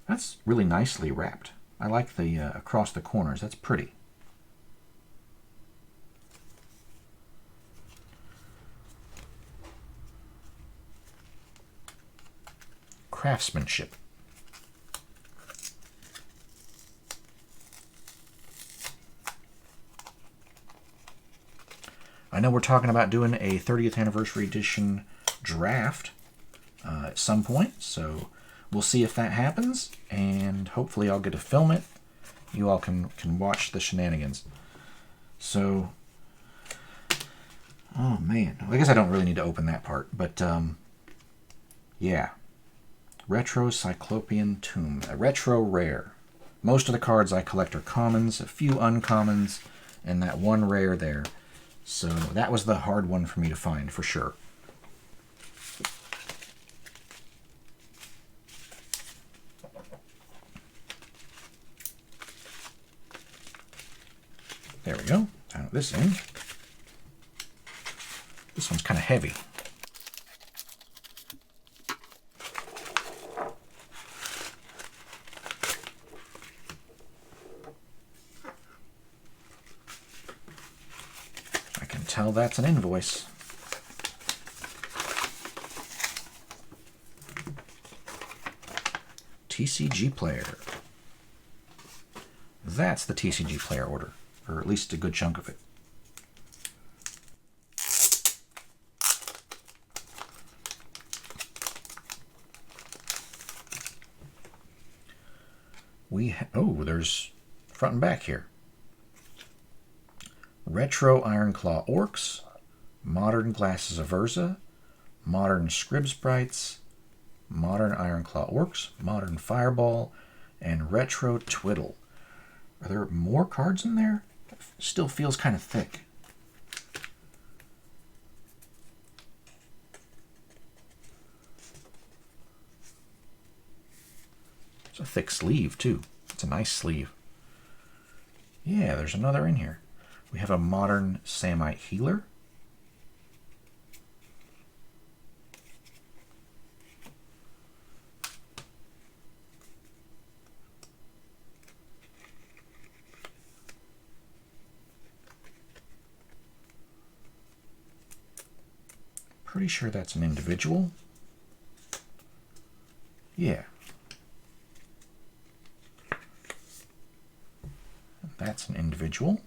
That's really nicely wrapped. I like the across the corners. That's pretty. Craftsmanship. I know we're talking about doing a 30th anniversary edition draft at some point, so we'll see if that happens, and hopefully I'll get to film it. You all can watch the shenanigans. So, oh man, I guess I don't really need to open that part, but yeah. Retro Cyclopean Tomb, a retro rare. Most of the cards I collect are commons, a few uncommons, and that one rare there. So that was the hard one for me to find, for sure. There we go. Out this end. This one's kind of heavy. I can tell that's an invoice. TCG player. That's the TCG player order. Or at least a good chunk of it. Oh, there's front and back here. Retro Ironclaw Orcs, Modern Glasses of Urza, Modern Scrib Sprites, Modern Ironclaw Orcs, Modern Fireball, and Retro Twiddle. Are there more cards in there? It still feels kind of thick. It's a thick sleeve, too. It's a nice sleeve. Yeah, there's another in here. We have a Modern Samite Healer. Pretty sure that's an individual. Yeah. That's an individual.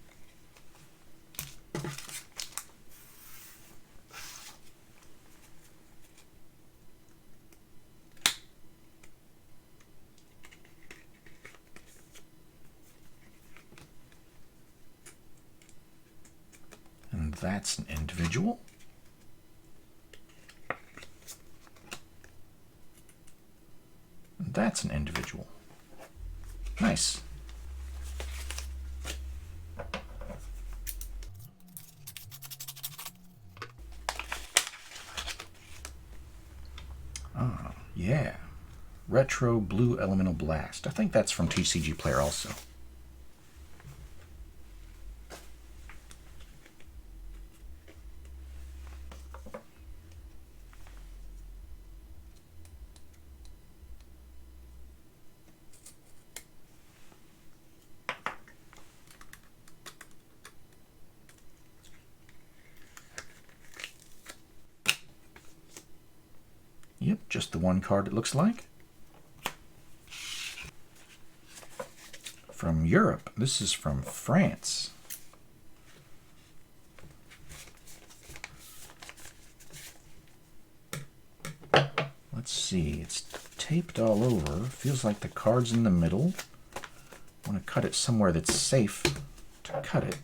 And that's an individual. And that's an individual. Nice. Yeah. Retro Blue Elemental Blast. I think that's from TCG Player also. Yep, just the one card it looks like. From Europe. This is from France. Let's see, it's taped all over. Feels like the card's in the middle. I want to cut it somewhere that's safe to cut it.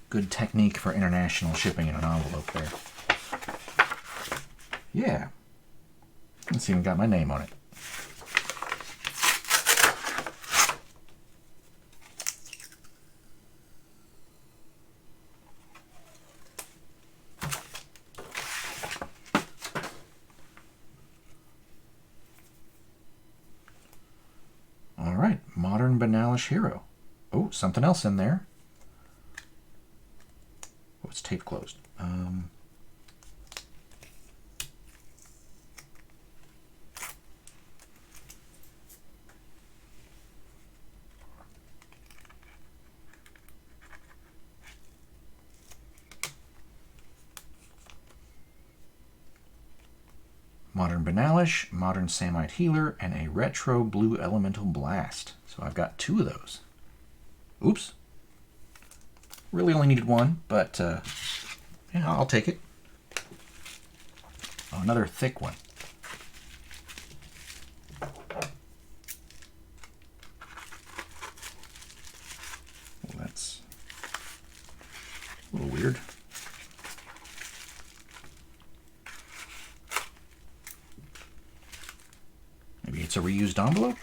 Good technique for international shipping in an envelope there. Yeah. It's even got my name on it. All right, Modern Banalis Hero. Oh, something else in there. Oh, it's tape closed. Modern Banalis, Modern Samite Healer, and a Retro Blue Elemental Blast. So I've got 2 of those. Oops. Really only needed 1, but yeah, I'll take it. Oh, another thick one. Well, that's a little weird. Maybe it's a reused envelope?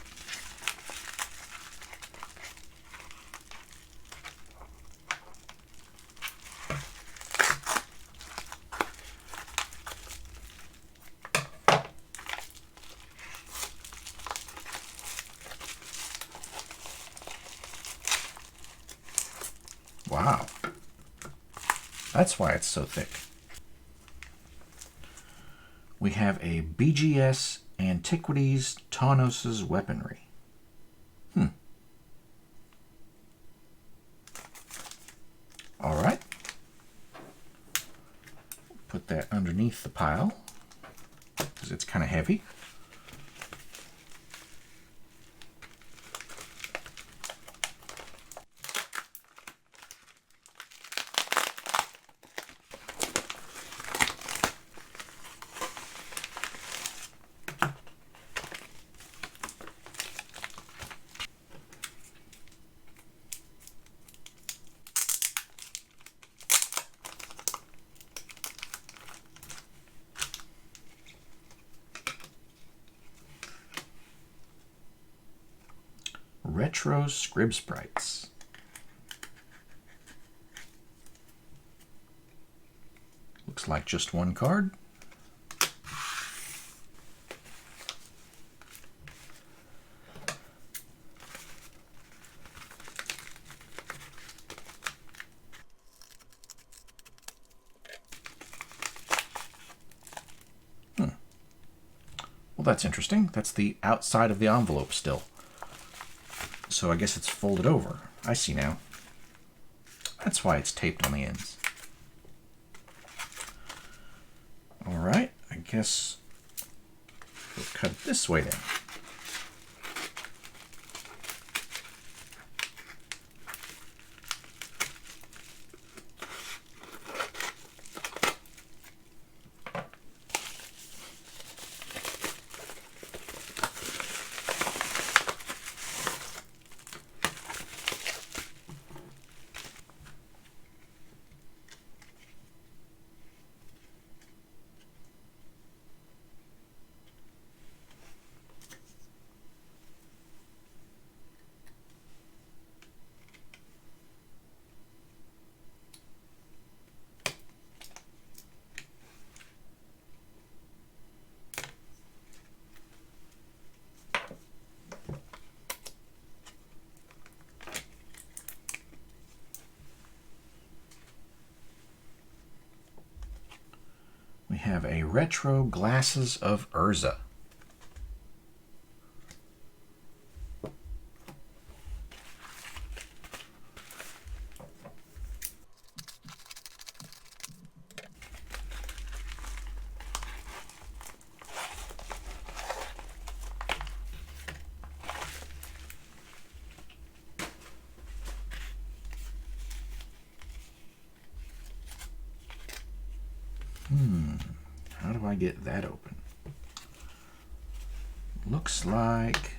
Wow. That's why it's so thick. We have a BGS Antiquities Tanos' Weaponry. All right. Put that underneath the pile because it's kind of heavy. Retro Scrib Sprites. Looks like just 1 card. Well, that's interesting. That's the outside of the envelope still. So I guess it's folded over. I see now. That's why it's taped on the ends. All right, I guess we'll cut it this way then. We have a Retro Glasses of Urza. get that open. Looks like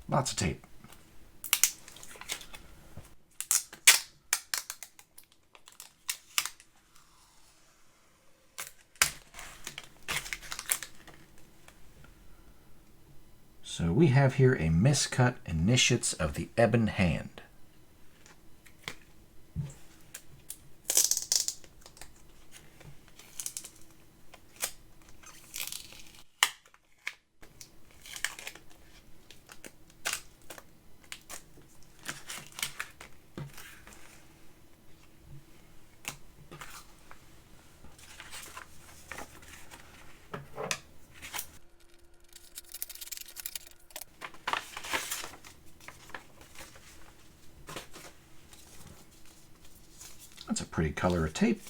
lots of tape. So we have here a miscut Initiates of the Ebon Hand. That's a pretty color of tape.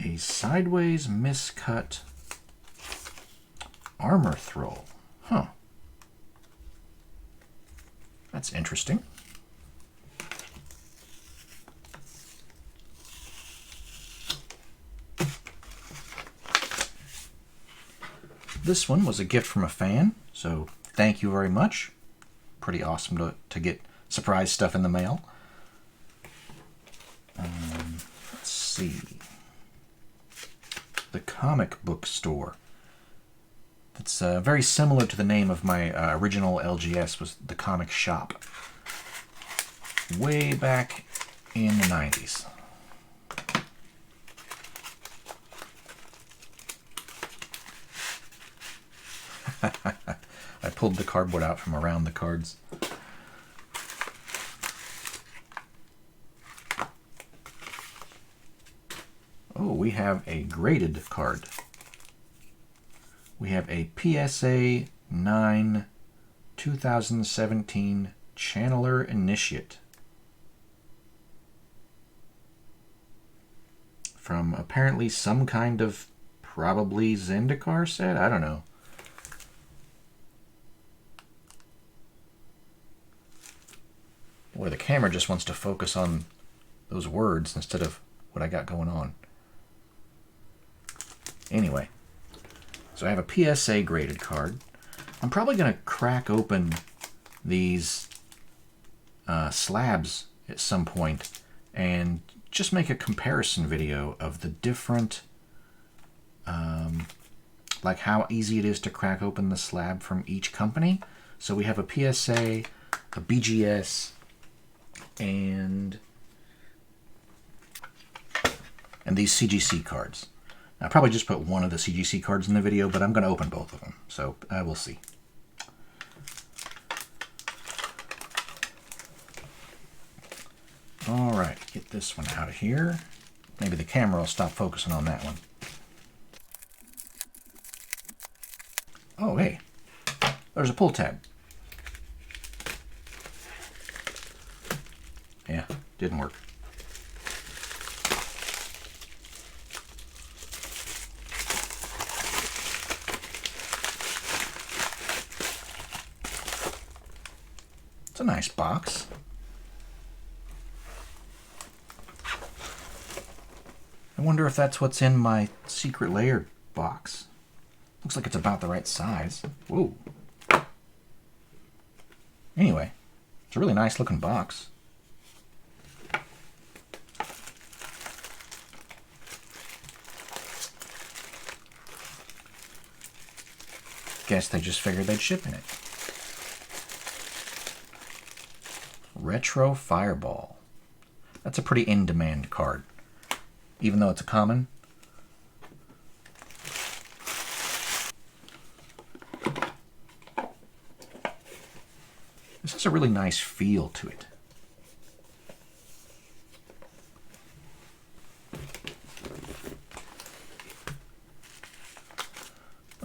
A sideways miscut armor throw. Huh. That's interesting. This one was a gift from a fan, so thank you very much. Pretty awesome to get surprise stuff in the mail. Let's see. The comic book store. That's very similar to the name of my original LGS, was the comic shop. Way back in the 90s. I pulled the cardboard out from around the cards. Oh, we have a graded card. We have a PSA 9 2017 Channeler Initiate. From apparently some kind of probably Zendikar set? I don't know. Boy, the camera just wants to focus on those words instead of what I got going on. Anyway, so I have a PSA graded card. I'm probably going to crack open these slabs at some point and just make a comparison video of the different, like how easy it is to crack open the slab from each company. So we have a PSA, a BGS, and these CGC cards. I'll probably just put one of the CGC cards in the video, but I'm going to open both of them, so we'll see. All right, get this one out of here. Maybe the camera will stop focusing on that one. Oh, hey, there's a pull tab. Yeah, didn't work. It's a nice box. I wonder if that's what's in my secret layer box. Looks like it's about the right size. Whoa. Anyway, it's a really nice looking box. Guess they just figured they'd ship in it. Retro Fireball. That's a pretty in-demand card. Even though it's a common. This has a really nice feel to it.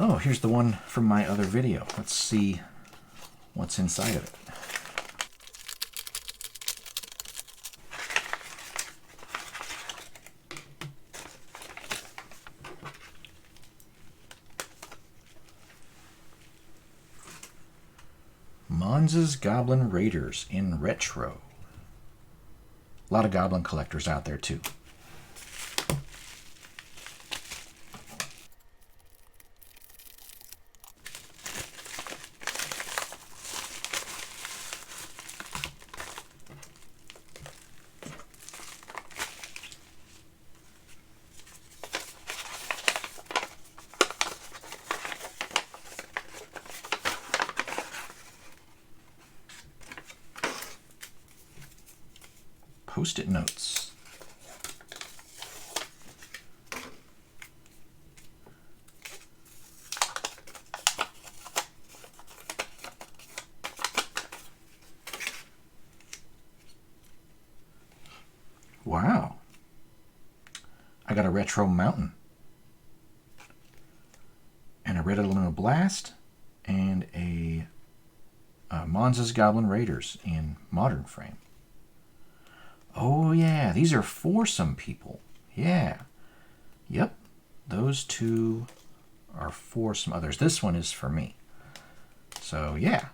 Oh, here's the one from my other video. Let's see what's inside of it. Monza's Goblin Raiders in retro. A lot of Goblin collectors out there too. Post-it notes. Wow. I got a Retro Mountain. And a Red Aluminum Blast. And a Monza's Goblin Raiders in modern frame. Oh yeah, these are for some people. Yeah. Yep. Those two are for some others. This one is for me. So yeah.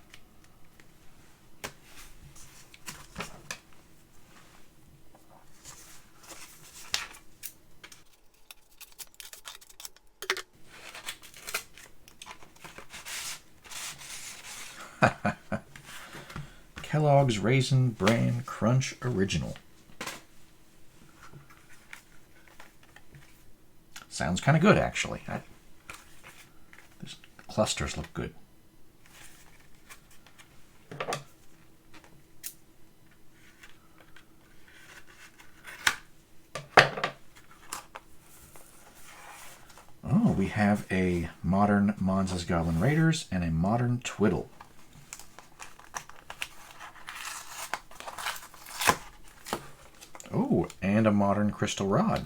Kellogg's Raisin Bran Crunch Original. Sounds kind of good, actually. The clusters look good. Oh, we have a modern Monza's Goblin Raiders and a modern Twiddle. Oh, and a modern Crystal Rod.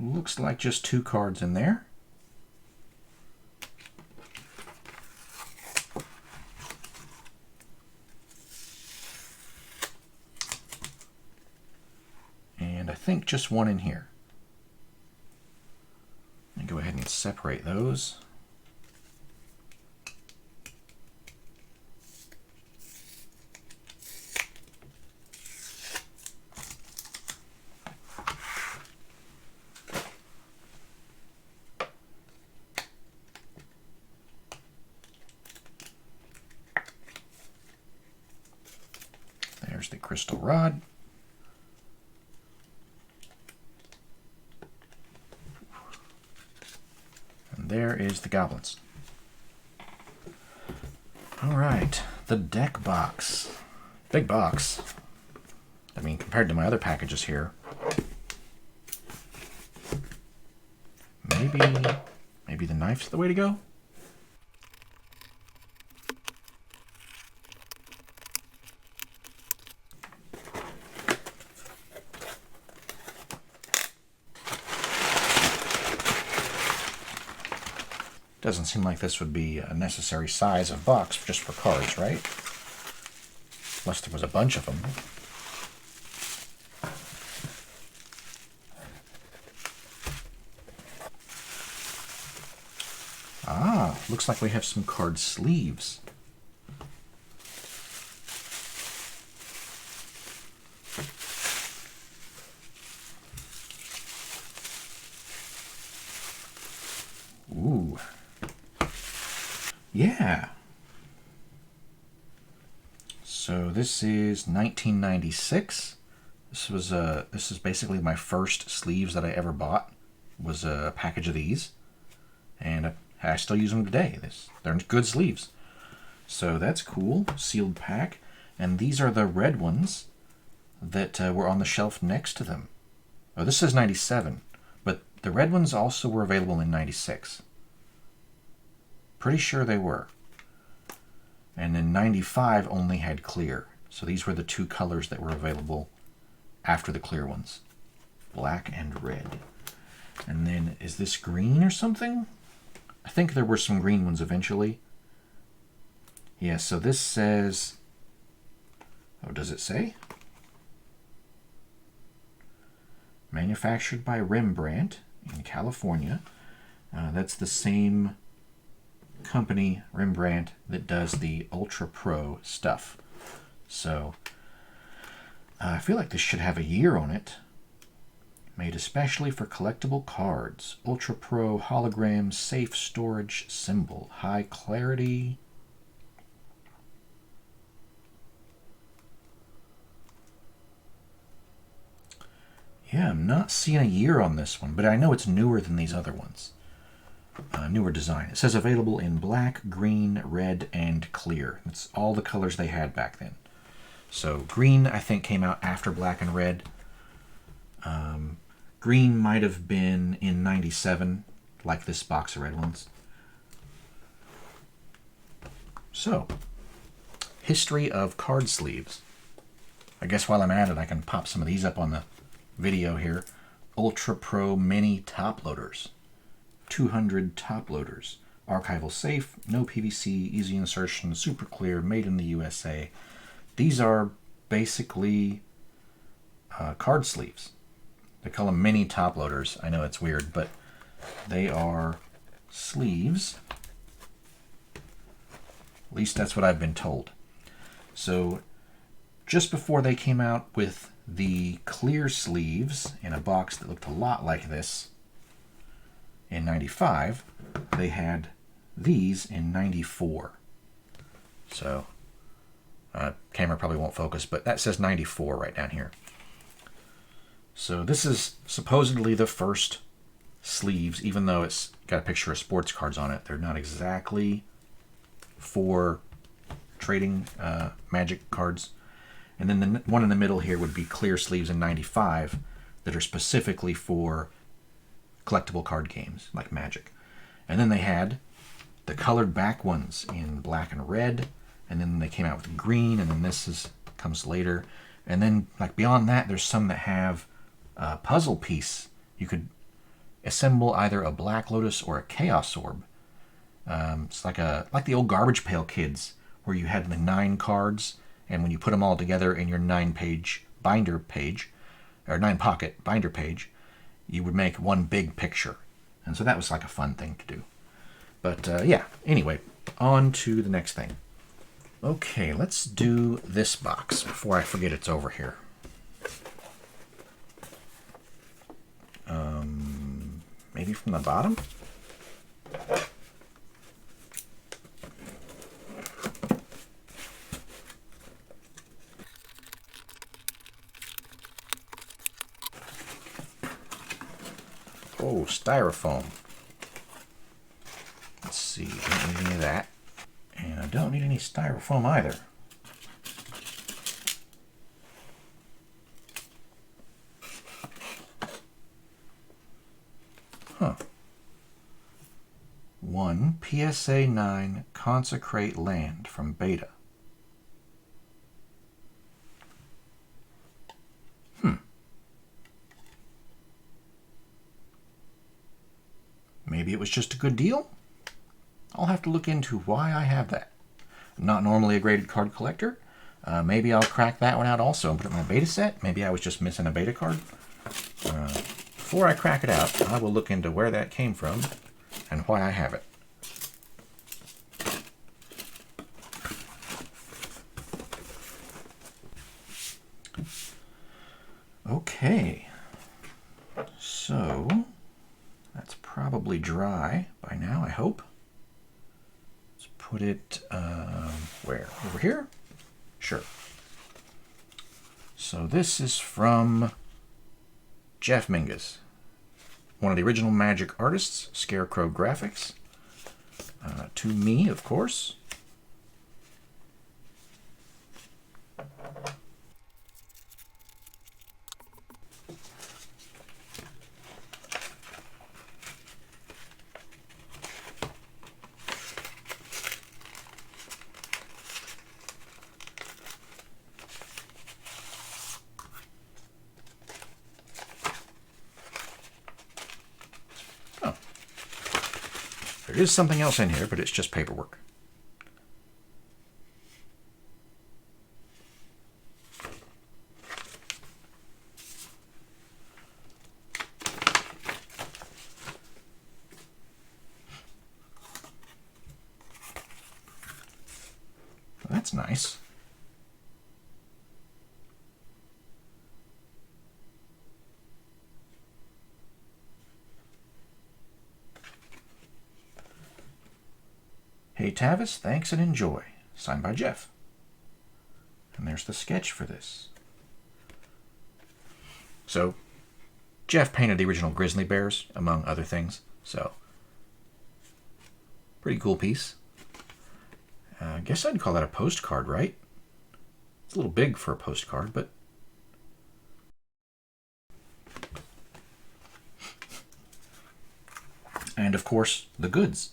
Looks like just 2 cards in there. And I think just 1 in here. And go ahead and separate those. There's the Crystal Rod. And there is the Goblins. All right, the deck box. Big box. I mean, compared to my other packages here. Maybe the knife's the way to go? Doesn't seem like this would be a necessary size of box just for cards, right? Unless there was a bunch of them. Ah, looks like we have some card sleeves. Ooh. Yeah. So this is 1996. This is basically my first sleeves that I ever bought. Was a package of these, and I still use them today. They're good sleeves. So that's cool. Sealed pack, and these are the red ones that were on the shelf next to them. Oh, this says 97, but the red ones also were available in 96. Pretty sure they were. And then 95 only had clear. So these were the two colors that were available after the clear ones. Black and red. And then, is this green or something? I think there were some green ones eventually. Yeah, so this says... Oh, does it say? Manufactured by Rembrandt in California. That's the same company, Rembrandt, that does the Ultra Pro stuff. So I feel like this should have a year on it. Made especially for collectible cards. Ultra Pro hologram safe storage symbol. High clarity. Yeah, I'm not seeing a year on this one, but I know it's newer than these other ones. Newer design. It says available in black, green, red, and clear. That's all the colors they had back then. So green, I think, came out after black and red. Green might have been in 97, like this box of red ones. So, history of card sleeves. I guess while I'm at it, I can pop some of these up on the video here. Ultra Pro Mini Top Loaders. 200 top loaders. Archival safe, no PVC, easy insertion, super clear, made in the USA. These are basically card sleeves. They call them mini top loaders. I know it's weird, but they are sleeves. At least that's what I've been told. So just before they came out with the clear sleeves in a box that looked a lot like this, in 95, they had these in 94. So, camera probably won't focus, but that says 94 right down here. So this is supposedly the first sleeves, even though it's got a picture of sports cards on it. They're not exactly for trading Magic cards. And then the one in the middle here would be clear sleeves in 95 that are specifically for collectible card games like Magic. And then they had the colored back ones in black and red, and then they came out with green, and then comes later. And then like beyond that, there's some that have a puzzle piece. You could assemble either a Black Lotus or a Chaos Orb. It's like the old Garbage Pail Kids, where you had the 9 cards, and when you put them all together in your 9-page binder page, or 9-pocket binder page, you would make one big picture. And so that was like a fun thing to do. But yeah, anyway, on to the next thing. Okay, let's do this box before I forget it's over here. Maybe from the bottom? Oh, styrofoam. Let's see, don't need any of that. And I don't need any styrofoam either. Huh. 1 PSA 9 Consecrate Land from Beta. Maybe it was just a good deal? I'll have to look into why I have that. I'm not normally a graded card collector. Maybe I'll crack that one out also and put it in my beta set. Maybe I was just missing a beta card. Before I crack it out, I will look into where that came from and why I have it. Okay. So that's probably dry by now, I hope. Let's put it where? Over here? sure. So this is from Jeff Mingus, one of the original Magic artists, Scarecrow Graphics. To me, of course. There is something else in here, but it's just paperwork. Well, that's nice. Hey Tavis, thanks and enjoy. Signed by Jeff. And there's the sketch for this. So, Jeff painted the original grizzly bears, among other things. So, pretty cool piece. I guess I'd call that a postcard, right? It's a little big for a postcard, but... And of course, the goods.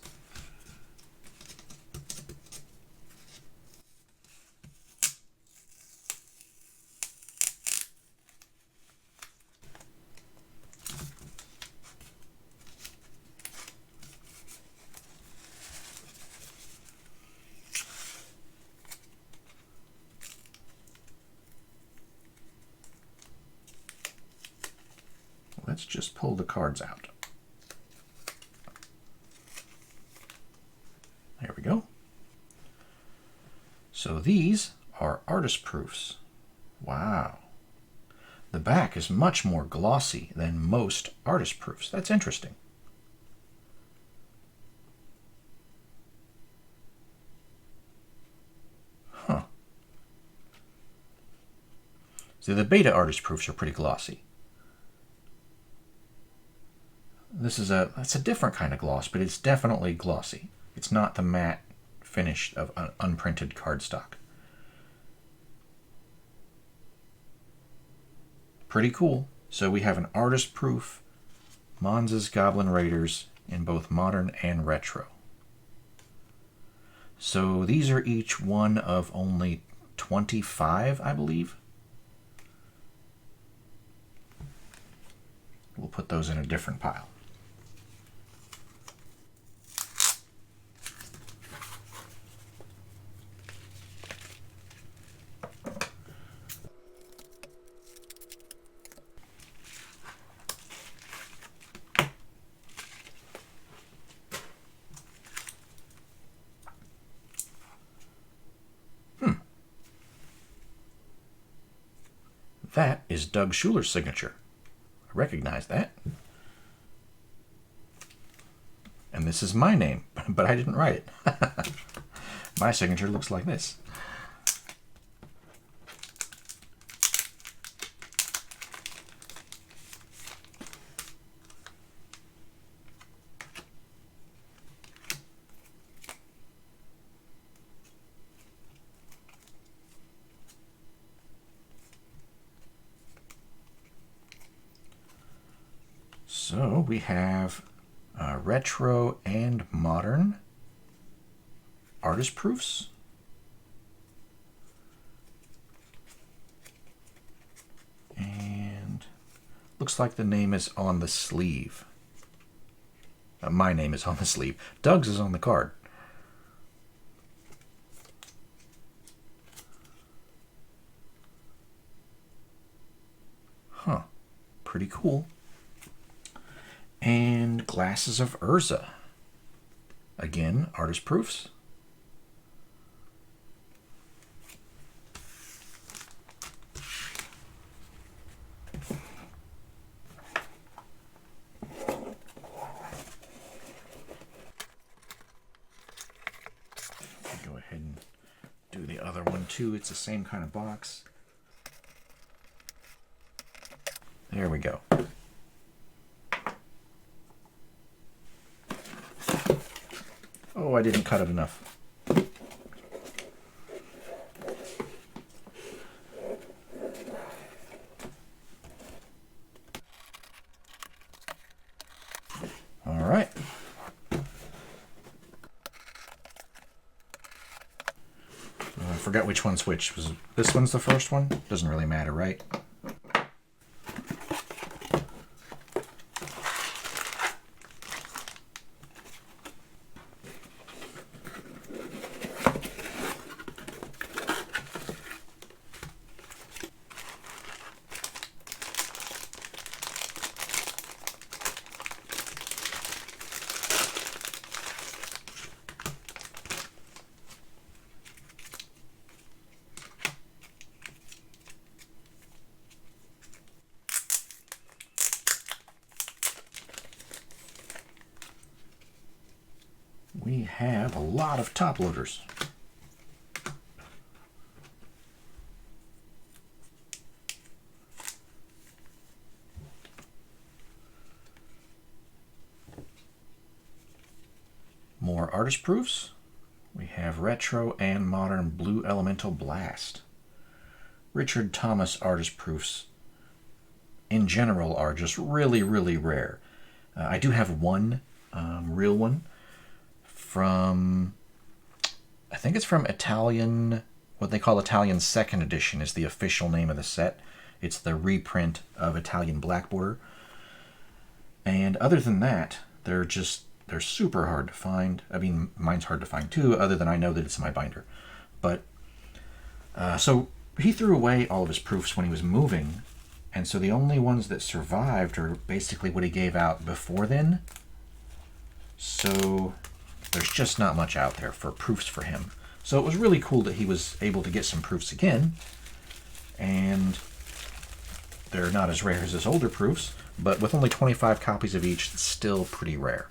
Let's just pull the cards out. There we go. So these are artist proofs. Wow. The back is much more glossy than most artist proofs. That's interesting. Huh. See, the beta artist proofs are pretty glossy. That's a different kind of gloss, but it's definitely glossy. It's not the matte finish of unprinted cardstock. Pretty cool. So we have an artist proof Monza's Goblin Raiders in both modern and retro. So these are each one of only 25, I believe. We'll put those in a different pile. That is Doug Schuler's signature. I recognize that. And this is my name, but I didn't write it. My signature looks like this. So we have retro and modern artist proofs. And looks like the name is on the sleeve. My name is on the sleeve. Doug's is on the card. Huh. Pretty cool. And Glasses of Urza. Again, artist proofs. Go ahead and do the other one two, it's the same kind of box. There we go. Oh, I didn't cut it enough. All right. I forgot which one's which. Was this one's the first one? Doesn't really matter, right? We have a lot of top loaders. More artist proofs. We have retro and modern blue elemental blast. Richard Thomas artist proofs in general are just really, really rare. I do have one real one from, I think it's from Italian, what they call Italian Second Edition is the official name of the set. It's the reprint of Italian Black Border. And other than that, they're super hard to find. I mean, mine's hard to find too, other than I know that it's in my binder. But, so he threw away all of his proofs when he was moving, and so the only ones that survived are basically what he gave out before then. So there's just not much out there for proofs for him. So it was really cool that he was able to get some proofs again, and they're not as rare as his older proofs, but with only 25 copies of each, it's still pretty rare.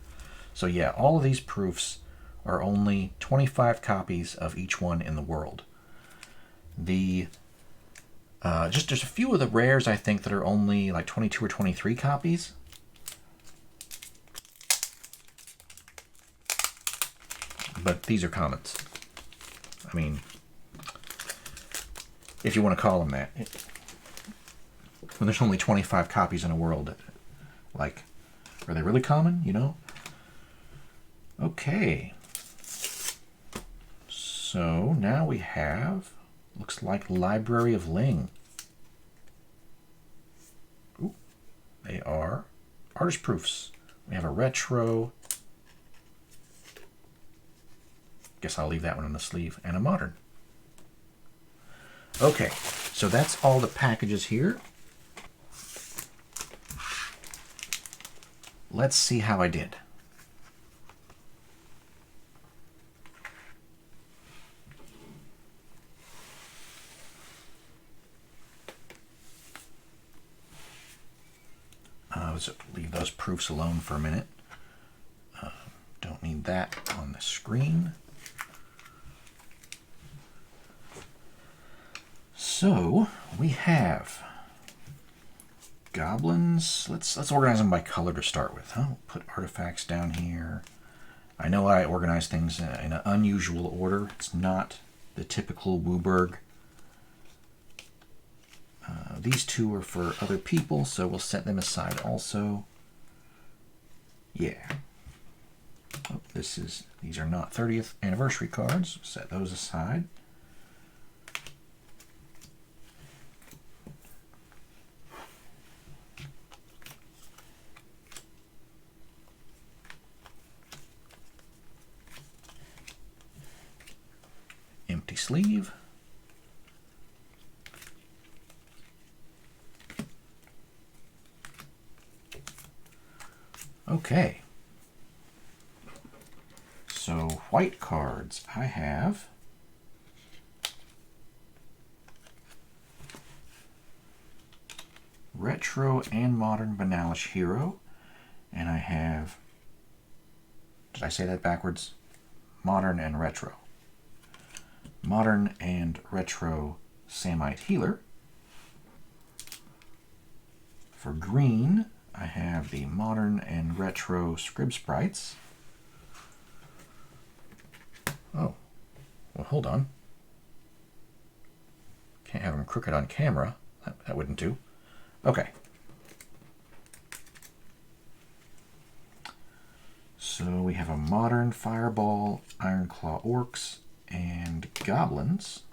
So yeah, all of these proofs are only 25 copies of each one in the world. The just there's a few of the rares I think that are only like 22 or 23 copies. But these are commons. I mean, if you want to call them that. When there's only 25 copies in a world, like, are they really common, you know? Okay. So now we have, looks like Library of Ling. Ooh, they are artist proofs. We have a retro. Guess I'll leave that one on the sleeve, and a modern. Okay, so that's all the packages here. Let's see how I did. Let's leave those proofs alone for a minute. Don't need that on the screen. So we have goblins. Let's organize them by color to start with. Huh? We'll put artifacts down here. I know I organize things in an unusual order. It's not the typical Wooburg. These two are for other people, so we'll set them aside also. Yeah. Oh, these are not 30th anniversary cards. Set those aside. Empty sleeve. Okay. So white cards, I have retro and modern Banalis Hero, and I have, did I say that backwards? Modern and retro. Modern and Retro Samite Healer. For green, I have the Modern and Retro Scrib Sprites. Oh, well, hold on. Can't have them crooked on camera. That wouldn't do. Okay. So we have a Modern Fireball, Ironclaw Orcs, and Goblins.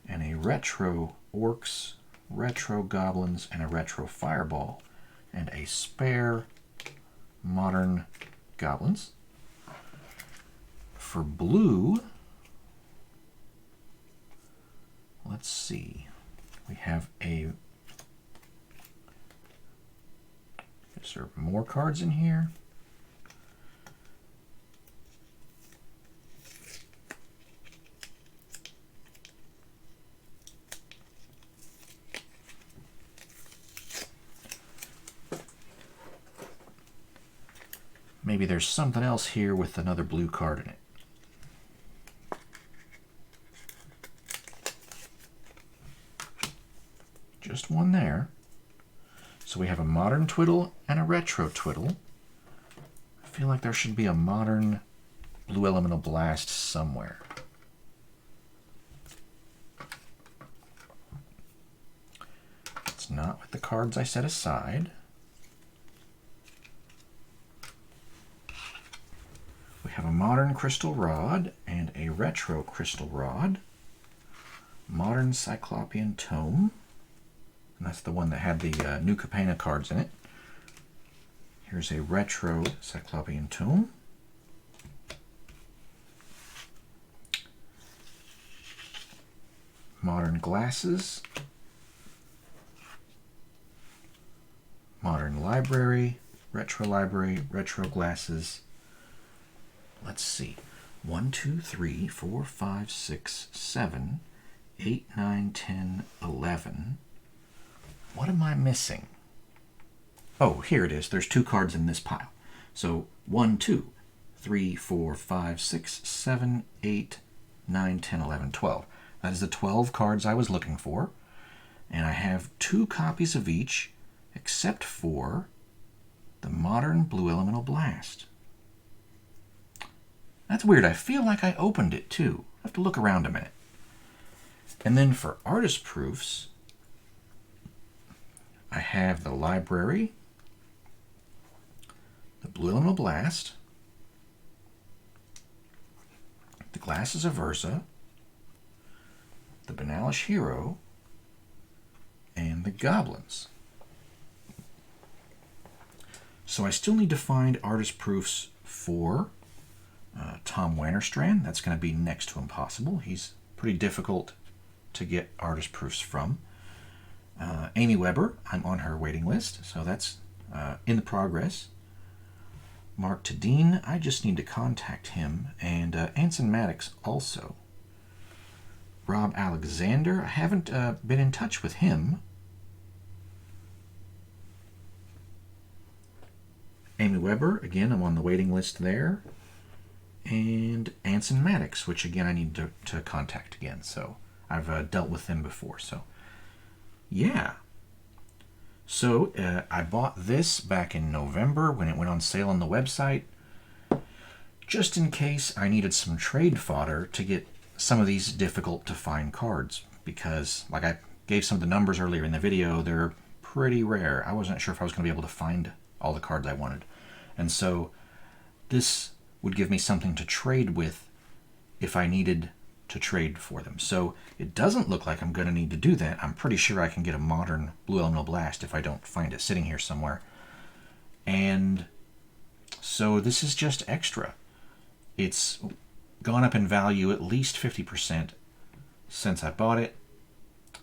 And a Retro Orcs, Retro Goblins, and a Retro Fireball. And a spare Modern Goblins. For blue, let's see. We have a... Is there more cards in here? Maybe there's something else here with another blue card in it. Just one there. So we have a Modern Twiddle and a Retro Twiddle. I feel like there should be a Modern Blue Elemental Blast somewhere. It's not with the cards I set aside. We have a Modern Crystal Rod and a Retro Crystal Rod. Modern Cyclopean Tome. And that's the one that had the New Capenna cards in it. Here's a Retro Cyclopean Tome. Modern Glasses. Modern Library, Retro Glasses. Let's see. 1, 2, 3, 4, 5, 6, 7, 8, 9, 10, 11. What am I missing? Oh, here it is. There's 2 cards in this pile. So 1, 2, 3, 4, 5, 6, 7, 8, 9, 10, 11, 12. That is the 12 cards I was looking for. And I have 2 copies of each, except for the Modern Blue Elemental Blast. That's weird. I feel like I opened it too. I have to look around a minute. And then for artist proofs, I have the Library, the Blue Elemental Blast, the Glasses of Urza, the Banalis Hero, and the Goblins. So I still need to find artist proofs for Tom Wannerstrand. That's going to be next to impossible. He's pretty difficult to get artist proofs from. Amy Weber, I'm on her waiting list, so that's in the progress. Mark Tadine, I just need to contact him, and Anson Maddox also. Rob Alexander, I haven't been in touch with him. Amy Weber, again, I'm on the waiting list there. And Anson Maddox, which again I need to contact again. So I've dealt with them before. So yeah. So I bought this back in November when it went on sale on the website, just in case I needed some trade fodder to get some of these difficult to find cards, because like I gave some of the numbers earlier in the video, they're pretty rare. I wasn't sure if I was going to be able to find all the cards I wanted. And so this would give me something to trade with if I needed to trade for them. So it doesn't look like I'm going to need to do that. I'm pretty sure I can get a Modern Blue Elemental Blast if I don't find it sitting here somewhere. And so this is just extra. It's gone up in value at least 50% since I bought it.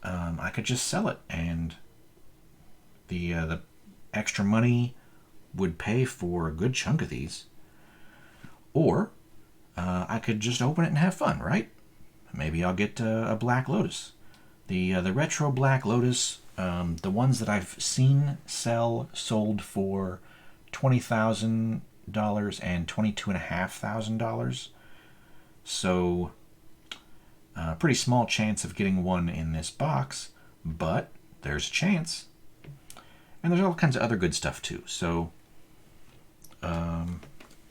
I could just sell it, and the extra money would pay for a good chunk of these. Or I could just open it and have fun, right? Maybe I'll get a Black Lotus. The retro Black Lotus, the ones that I've seen sold for $20,000 and $22,500. So, pretty small chance of getting one in this box, but there's a chance. And there's all kinds of other good stuff too. So,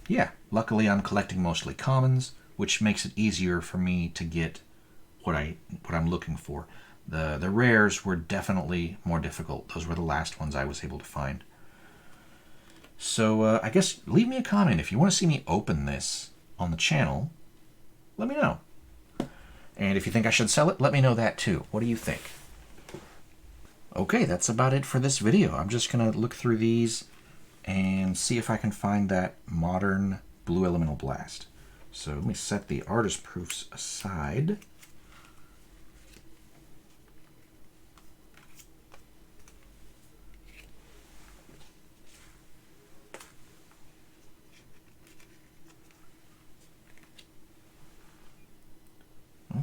yeah, luckily I'm collecting mostly commons, which makes it easier for me to get what I'm looking for. The rares were definitely more difficult. Those were the last ones I was able to find. So I guess leave me a comment if you want to see me open this on the channel. Let me know. And if you think I should sell it, let me know that too. What do you think? Okay, that's about it for this video. I'm just going to look through these and see if I can find that modern Blue Elemental Blast. So let me set the artist proofs aside.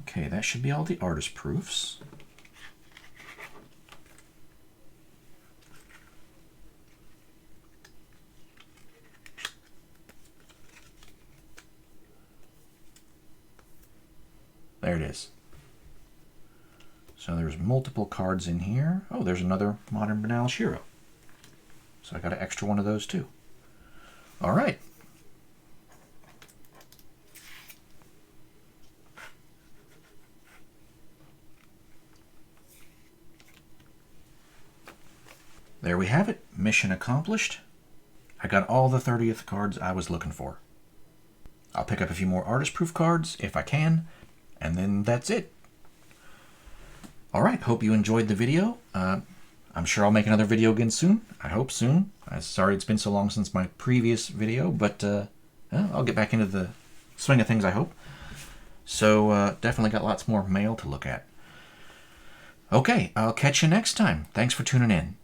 Okay, that should be all the artist proofs. There it is. So there's multiple cards in here. Oh, there's another modern Banalis Hero. So I got an extra one of those too. All right. There we have it. Mission accomplished. I got all the 30th cards I was looking for. I'll pick up a few more artist proof cards if I can, and then that's it. All right, hope you enjoyed the video. I'm sure I'll make another video again soon. I hope soon. I'm sorry it's been so long since my previous video, but I'll get back into the swing of things, I hope. So definitely got lots more mail to look at. Okay, I'll catch you next time. Thanks for tuning in.